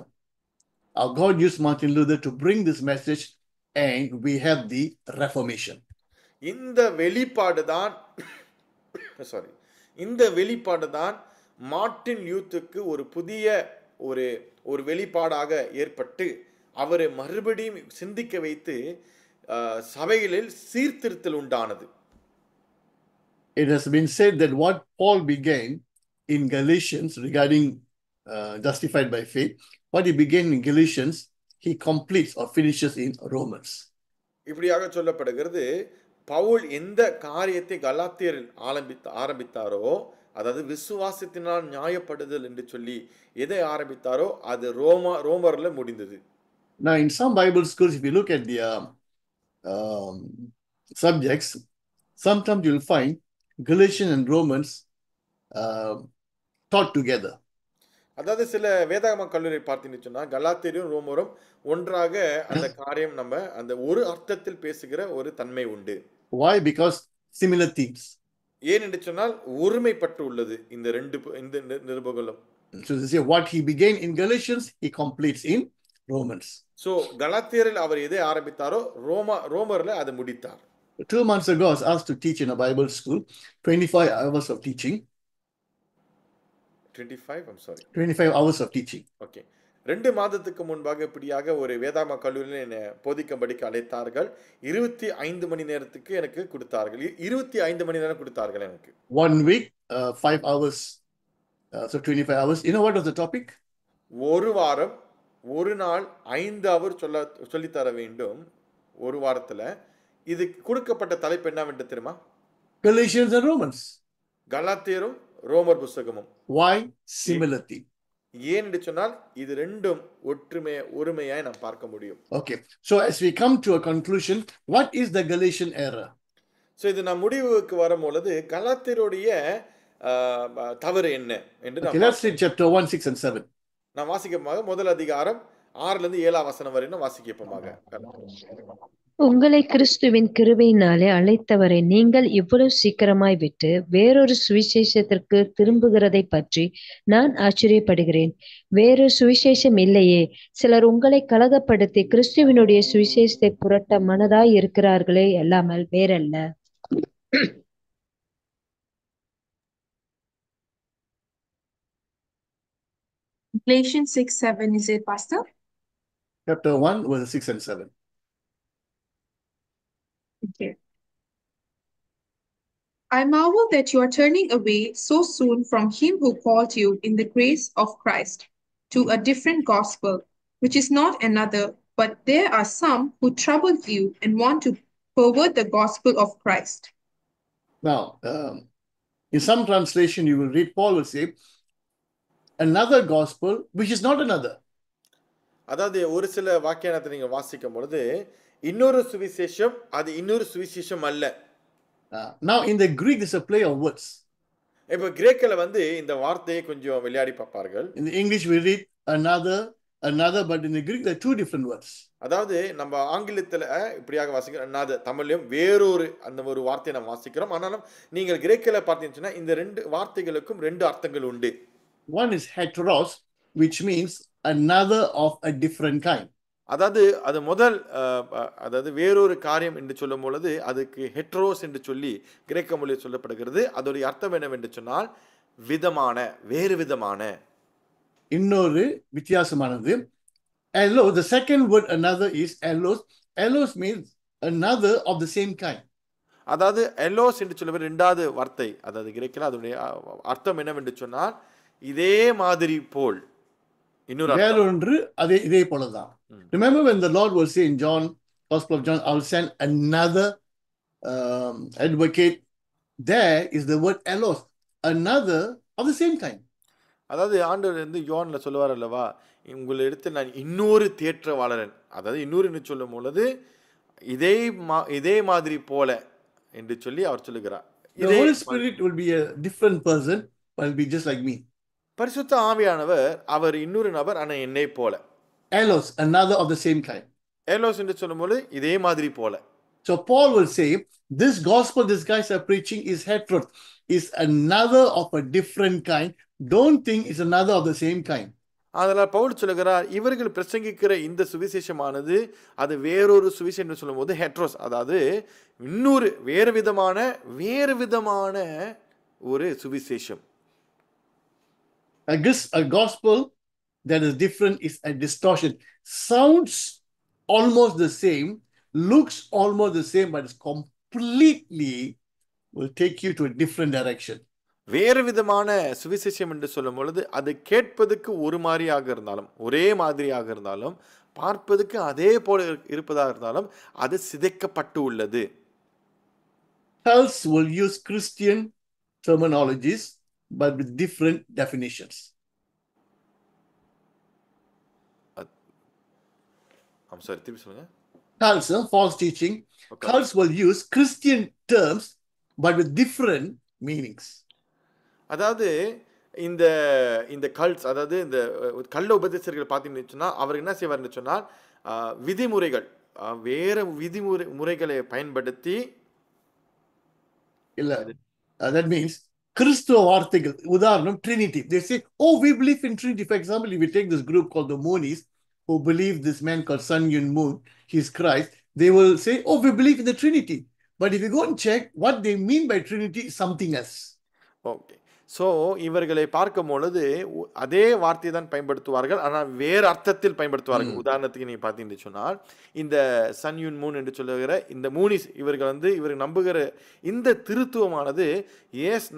God used Martin Luther to bring this message, and we have the Reformation. இந்த வெளிப்பாடு தான் மார்ட்டின் லூத்தருக்கு ஒரு புதிய ஒரு வெளிப்பாடாக ஏற்பட்டு அவரை மறுபடியும் சிந்திக்க வைத்து சபைகளில் சீர்திருத்தல் உண்டானது. It has been said that what Paul began in Galatians regarding justified by faith, what he began in Galatians, he completes or finishes in Romans. இப்படியாக சொல்லப்படுகிறது, பவுல் எந்த காரியத்தை கலாத்தியரில் ஆரம்பித்தாரோ, அதாவது விசுவாசத்தினால் நியாயப்படுதல் என்று சொல்லி எதை ஆரம்பித்தாரோ அது ரோமர்ல முடிந்தது. Now in some Bible schools, if you look at the subjects, sometimes you'll find Galatians and Romans taught together. அதாவது சில வேதாகம கல்லூரி பார்த்தீங்கன்னு சொன்னா கலாத்தியரும் ரோமரும் ஒன்றாக அந்த காரியம் நம்ம அந்த ஒரு அர்த்தத்தில் பேசுகிற ஒரு தன்மை உண்டு. Why? Because similar themes. ஏன் என்று சொன்னால் ஒருமைப்பட்டு உள்ளது இந்த நிருபங்களும். So they say what he began in Galatians, he completes in Romans. So கலாத்தியரில் அவர் எதை ஆரம்பித்தாரோ ரோமர்ல அதை முடித்தார். 2 months ago, I was asked to teach in a Bible school, 25 hours of teaching. 25, I'm sorry. 25 hours of teaching. Okay. 2 மாதத்துக்கு முன்பாக இப்படியாக ஒரு வேதாகம கல்லூரியில் என்னை போதிக்கும்படிக்கு அழைத்தார்கள். 25 மணி நேரத்துக்கு எனக்கு கொடுத்தார்கள். 25 மணி நேரம் கொடுத்தார்கள் எனக்கு. 1 week, 5 hours, so 25 hours. You know what was the topic? ஒரு வாரம், ஒரு நாள் 5 ஹவர் சொல்லித்தர வேண்டும். ஒரு வாரத்துல. இது கொடுக்கப்பட்ட தலைப்பு என்னவென்று தெரியுமா? Galatians and Romans. கலாத்தியரும் ரோமர் புஸ்தகமும். Why? Similarity. ஏன் என்று சொன்னால் இது ரெண்டும் ஒருமையாய் நாம் பார்க்க முடியும். Okay. So as we come to a conclusion, what is the Galatian error? So இது நாம் முடிவுக்கு வரும்பொழுது கலாத்தியருடைய தவறு என்ன என்று Okay, let's read chapter 1, 6 and 7. நாம் வாசிக்கப்போமாக முதல் அதிகாரம் 6 லிருந்து 7 வசனம் வரை நாம் வாசிக்கப்போமாக. உங்களை கிறிஸ்துவின் கிருபையினாலே அழைத்தவரை நீங்கள் இவ்வளவு சீக்கிரமாய் விட்டு வேறொரு சுவிசேஷத்திற்கு திரும்புகிறதை பற்றி நான் ஆச்சரியப்படுகிறேன். வேறொரு சுவிசேஷம் இல்லையே. சிலர் உங்களை கலகப்படுத்தி கிறிஸ்துவினுடைய சுவிசேஷத்தை புரட்ட மனதாய் இருக்கிறார்களே அல்லாமல் வேறல்ல. Galatians 6:7 is it, Pastor? Chapter 1, verses 6 and 7. Okay. I marvel that you are turning away so soon from him who called you in the grace of Christ to a different gospel, which is not another, but there are some who trouble you and want to pervert the gospel of Christ. Now, in some translation, you will read, Paul will say, another gospel, which is not another. அதாவது ஒரு சில வாக்கியத்தை நீங்க வாசிக்கும் பொழுது இன்னொரு சுவிசேஷம் அது இன்னொரு சுவிசேஷம் அல்ல. Now in the Greek there's a play of words. இப்ப கிரேக்கல இந்த வார்த்தையை கொஞ்சம் விளையாடி பார்ப்பார்கள். In the English we read another, but in the Greek there are two different words. அதாவது நம்ம ஆங்கிலத்துல இப்படியாக வாசிக்கிறோம், another, தமிழ்லயும் வேறொரு அந்த ஒரு வார்த்தையை நாம் வாசிக்கிறோம். ஆனாலும் நீங்கள் கிரேக்கல பார்த்தீங்கன்னா இந்த ரெண்டு வார்த்தைகளுக்கும் ரெண்டு அர்த்தங்கள் உண்டு. One is heteros, which means another of a different kind. அது முதல் அதாவது வேறொரு காரியம் என்று சொல்லும் பொழுது அதுக்கு ஹெட்ரோஸ் என்று சொல்லி கிரேக்க மொழியில் சொல்லப்படுகிறது. அதோடைய அர்த்தம் என்னவென்று சொன்னால் விதமான, வேறு விதமான, இன்னொரு வித்தியாசமானது. Allos, the second word another is allos. Allos means another of the same kind. அதாவது எல்லோஸ் என்று சொல்லுவது இரண்டாவது வார்த்தை. அதாவது கிரேக்கில் அதோடைய அர்த்தம் என்னவென்று சொன்னால் இதே மாதிரி போல், இன்னொரு வேறொன்று இதே போலதான். Remember when the Lord will say in John, Gospel of John, I will send another advocate. There is the word allos, another of the same kind. அதாவது ஆண்டவர் யோவான்ல சொல்லுவார் அல்லவா, உங்களிடத்தில் நான் இன்னொரு தேற்றவாளரன், அதாவது இன்னொரு சொல்லும் பொழுது இதே மாதிரி போல என்று சொல்லி அவர் சொல்லுகிறார். The Holy Spirit will be a different person, but will be just like me. பரிசுத்த ஆவியானவர் அவர் இன்னொரு நபர், ஆனா என்னை போல. Allos, another of the same kind. Allos என்று சொல்லும்போது இதே மாதிரி போல. So Paul will say, this gospel these guys are preaching is heteros, is another of a different kind. Don't think it's another of the same kind. அதனால் பவுல் சொல்லுகிறார், இவர்கள் பிரசங்கிக்கிற இந்த சுவிசேஷமானது அது வேறொரு சுவிசேஷம் என்று சொல்லும்போது ஹெட்ரோஸ், அதாவது இன்னொரு வேறு விதமான ஒரு சுவிசேஷம். A gospel that is different is a distortion. Sounds almost the same, looks almost the same, but it's completely will take you to a different direction. வேறு விதமான சுவிசேஷம் என்று சொல்லும் பொழுது அது கேட்பதற்கு ஒரு மாதிரியாக இருந்தாலும், ஒரே மாதிரியாக இருந்தாலும், பார்ப்பதற்கு அதே போல இருப்பதாக இருந்தாலும் அது சிதைக்கப்பட்டு உள்ளது. Cults will use Christian terminologies but with different definitions. I'm sorry, திருப்பி சொல்லுங்க. Cults, false teaching. Okay. Cults will use Christian terms but with different meanings. அதாவது இந்த கல்ட்ஸ், அதாவது இந்த கள்ள உபதேசர்கள் பார்த்தீங்கன்னு சொன்னால் அவர் என்ன செய்வார்னு சொன்னால் விதிமுறைகள், வேற விதிமுறைகளை பயன்படுத்தி இல்ல, that means கிறிஸ்துவ வார்த்தைகள், உதாரணம் Trinity. They say, oh, we believe in Trinity. For example, if we take this group called the Moonies, who believe this man called Sun Yun Moon, he's Christ, they will say, oh, we believe in the Trinity. But if you go and check, what they mean by Trinity is something else. Okay. So இவர்களை பார்க்கும் பொழுது அதே வார்த்தையை தான் பயன்படுத்துவார்கள், ஆனால் வேறு அர்த்தத்தில் பயன்படுத்துவார்கள். உதாரணத்துக்கு நீங்கள் பார்த்தீங்கன்னு சொன்னால், இந்த சன் யூன் மூன் என்று சொல்லுகிற இந்த மூனிஸ் இவர்கள் நம்புகிற இந்த திருத்துவமானது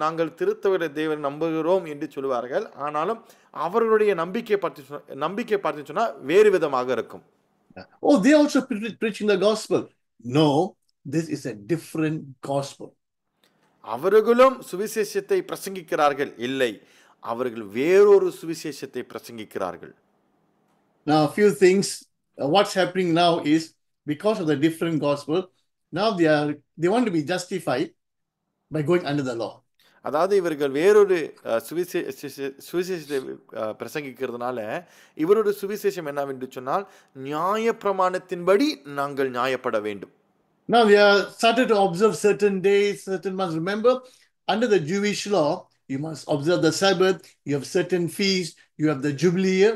நாங்கள் திருத்தவரை தேவன் நம்புகிறோம் என்று சொல்லுவார்கள். ஆனாலும் அவர்களுடைய நம்பிக்கை பார்த்து சொன்னால் வேறு விதமாக இருக்கும். Oh, they also preaching the gospel. No, this is a different gospel. அவர்களும் சுவிசேஷத்தை பிரசங்கிக்கிறார்கள். இல்லை, அவர்கள் வேறொரு சுவிசேஷத்தை பிரசங்கிக்கிறார்கள். Now, a few things. What's happening now is because of the different gospel, now they want to be justified by going under the law. அதாவது இவர்கள் வேறொரு சுவிசேஷத்தை பிரசங்கிக்கிறதுனால இவரோட சுவிசேஷம் என்னவென்று சொன்னால், நியாயப்பிரமாணத்தின்படி நாங்கள் நியாயப்பட வேண்டும். Now they are started to observe certain days, certain months. Remember, under the Jewish law, you must observe the Sabbath, you have certain feasts, you have the Jubilee year.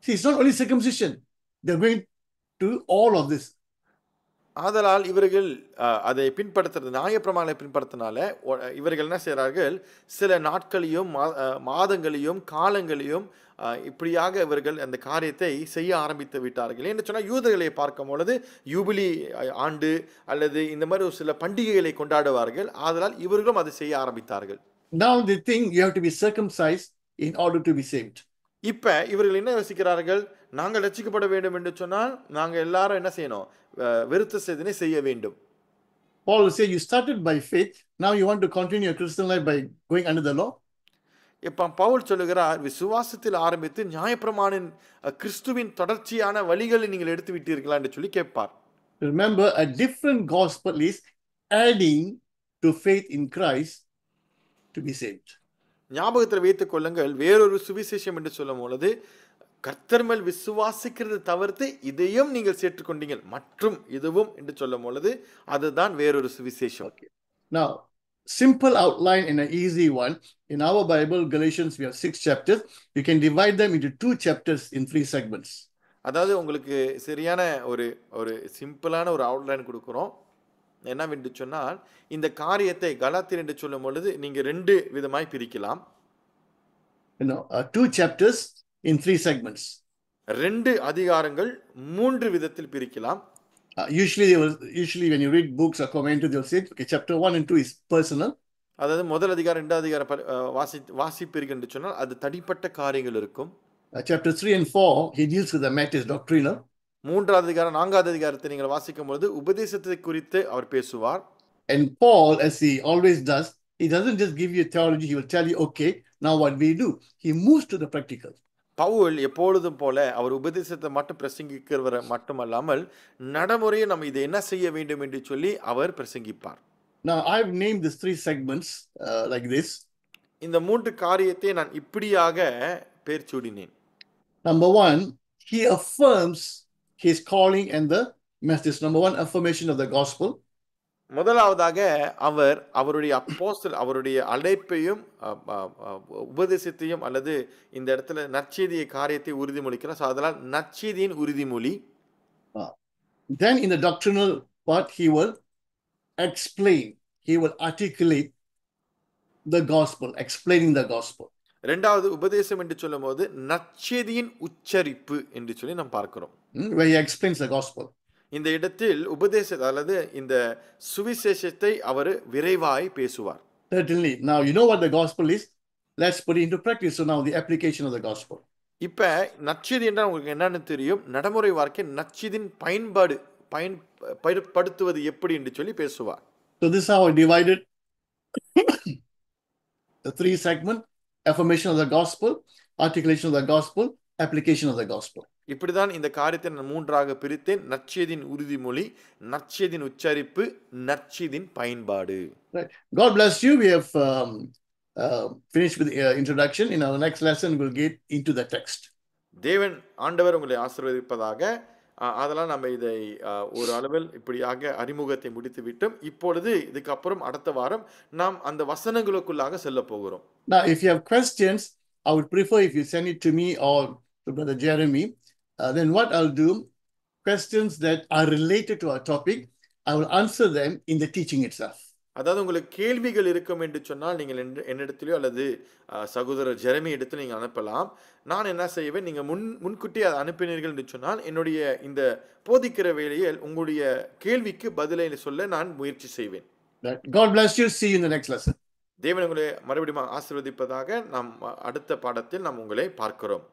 See, it's not only circumcision. They're going to do all of this. ஆதலால் இவர்கள் அதை பின்பற்றுறது, நியாயப்பிரமாணங்களை பின்பற்றனால இவர்கள் என்ன செய்கிறார்கள், சில நாட்களையும் மாதங்களையும் காலங்களையும் இப்படியாக இவர்கள் அந்த காரியத்தை செய்ய ஆரம்பித்து விட்டார்கள். என்று சொன்னால், யூதர்களை பார்க்கும் பொழுது யூபிலி ஆண்டு அல்லது இந்த மாதிரி ஒரு சில பண்டிகைகளை கொண்டாடுவார்கள். ஆதலால் இவர்களும் அதை செய்ய ஆரம்பித்தார்கள். Now they think you have to be circumcised in order to be saved. இப்ப இவர்கள் என்ன யோசிக்கிறார்கள், நாங்கள் ரட்சிக்கப்பட வேண்டும் என்று சொன்னால் நாங்கள் எல்லாரும் என்ன செய்யணும், விருத்த சேதனை செய்ய வேண்டும். Paul will say, you started by faith, now you want to continue your Christian life by going under the law. இப்ப பவுல் சொல்லுகிறார், விசுவாசத்தில் ஆரம்பித்து நியாயப்பிரமாணின் கிறிஸ்துவின் தொடர்ச்சியான வழிகளை நீங்கள் எடுத்து விட்டீர்களா என்று சொல்லி கேட்பார். Remember, a different gospel is adding to faith in Christ to be saved. ஞாபகத்தில் வைத்துக் கொள்ளுங்கள், வேறொரு சுவிசேஷம் என்று சொல்லும் பொழுது கர்த்தர் மேல் விசுவாசிக்கிறது தவிர்த்து இதையும் நீங்கள் சேர்த்துக்கொண்டீங்க மற்றும் இதுவும் என்று சொல்லும் பொழுது அதுதான் வேறொரு சுவிசேஷம். Now, simple outline in an easy one. In our Bible, Galatians, we have 6 chapters. You can divide them into 2 chapters in 3 segments. அதாவது உங்களுக்கு சரியான ஒரு சிம்பிளான ஒரு அவுட்லைன் கொடுக்குறோம். என்னவென்று சொன்னால், இந்த காரியத்தை கலாத்தியர் என்று சொல்லும் பொழுது நீங்க 2 விதமாய் பிரிக்கலாம். 2 chapters in 3 segments. 2 அதிகாரங்கள் 3 விதத்தில் பிரிக்கலாம். Usually when you read books or commentaries, they'll say, okay, chapter 1 and 2 is personal. அதாவது முதல் அதிகாரம் 2 அதிகாரம் வாசிப்பீர்கள் என்று சொன்னால் அது தனிப்பட்ட காரியங்கள் இருக்கும். Chapter 3 and 4, he deals with the matters doctrinal. 3வது அதிகாரம் 4வது அதிகாரத்தை நீங்கள் வாசிக்கும் பொழுது உபதேசத்தை குறித்து அவர் பேசுவார். And Paul, as he always does, he doesn't just give you theology, he will tell you, okay, now what we do. He moves to the practical. Pavul எப்பொழுதும் போல அவர் உபதேசத்தை மட்டும் பிரசங்கிக்கிறவர் மட்டுமல்லாமல் நடைமுறையை நம்ம இதை என்ன செய்ய வேண்டும் என்று சொல்லி அவர் பிரசங்கிப்பார். Now, I've named these 3 segments like this. இந்த 3 காரியத்தை நான் இப்படியாக பேர் சூடினேன். Number 1, he affirms his calling and the message. Number 1, affirmation of the gospel. முதலாவதாக அவருடைய அப்போஸ்தல் அவருடைய அழைப்பையும் உபதேசத்தையும் அல்லது இந்த இடத்துல நற்செய்தியை காரியத்தை உறுதிமொழிக்கிறார். அதனால் நற்செய்தியின் உறுதிமொழி. Then in the doctrinal part, he will explain, he will articulate the gospel, explaining the gospel. இரண்டாவது உபதேசம் என்று சொல்லும் போது நற்செய்தியின் உச்சரிப்பு என்று சொல்லி நாம் பார்க்கிறோம். Where he explains the gospel. இந்த இடத்தில் உபதேச அல்லது இந்த சுவிசேஷத்தை அவர் விரைவாய் பேசுவார். Certainly. Now you know what the gospel is. Let's put it into practice. So now the application of the gospel. இப்ப நற்செய்தி என்றால் உங்களுக்கு என்னன்னு தெரியும். நடைமுறை வாழ்க்கை நற்செய்தியின் பயன்படுத்துவது எப்படி என்று சொல்லி பேசுவார். So this is how I divided the 3 segments: affirmation of the gospel, articulation of the gospel, application of the gospel. இப்படிதான் இந்த காரியத்தை நான் 3ஆக பிரித்தேன். நற்செய்தியின் உறுதிமொழி, நற்செய்தியின் உச்சரிப்பு, நற்செய்தியின் பயன்பாடு. Right. God bless you. We have finished with the introduction. In our next lesson, we'll get into the text. தேவன் ஆண்டவர் உங்களை ஆசீர்வதிப்பதாக. அதெல்லாம் நம்ம இதை ஒரு அளவில் இப்படியாக அறிமுகத்தை முடித்து விட்டோம். இப்பொழுது இதுக்கப்புறம் அடுத்த வாரம் நாம் அந்த வசனங்களுக்குள்ளாக செல்ல போகிறோம். Now, if you have questions, I would prefer if you send it to me or to Brother Jeremy. Then what I'll do, questions that are related to our topic, I will answer them in the teaching itself. அதாவது உங்களுக்கு கேள்விகள் இருக்கும் என்று சொன்னால் நீங்கள் என்னிடத்திலோ அல்லது சகோதரர் Jeremy இடத்துல நீங்கள் அனுப்பலாம். நான் என்ன செய்வேன், நீங்கள் முன்கூட்டி அதை அனுப்பினீர்கள் என்று சொன்னால் என்னுடைய இந்த போதிக்கிற வேளையில் உங்களுடைய கேள்விக்கு பதிலை சொல்ல நான் முயற்சி செய்வேன். God bless you. See you in the next lesson. தேவன் உங்களை மறுபடியும் ஆசீர்வதிப்பதாக. நாம் அடுத்த பாடத்தில் நாம் உங்களை பார்க்கிறோம்.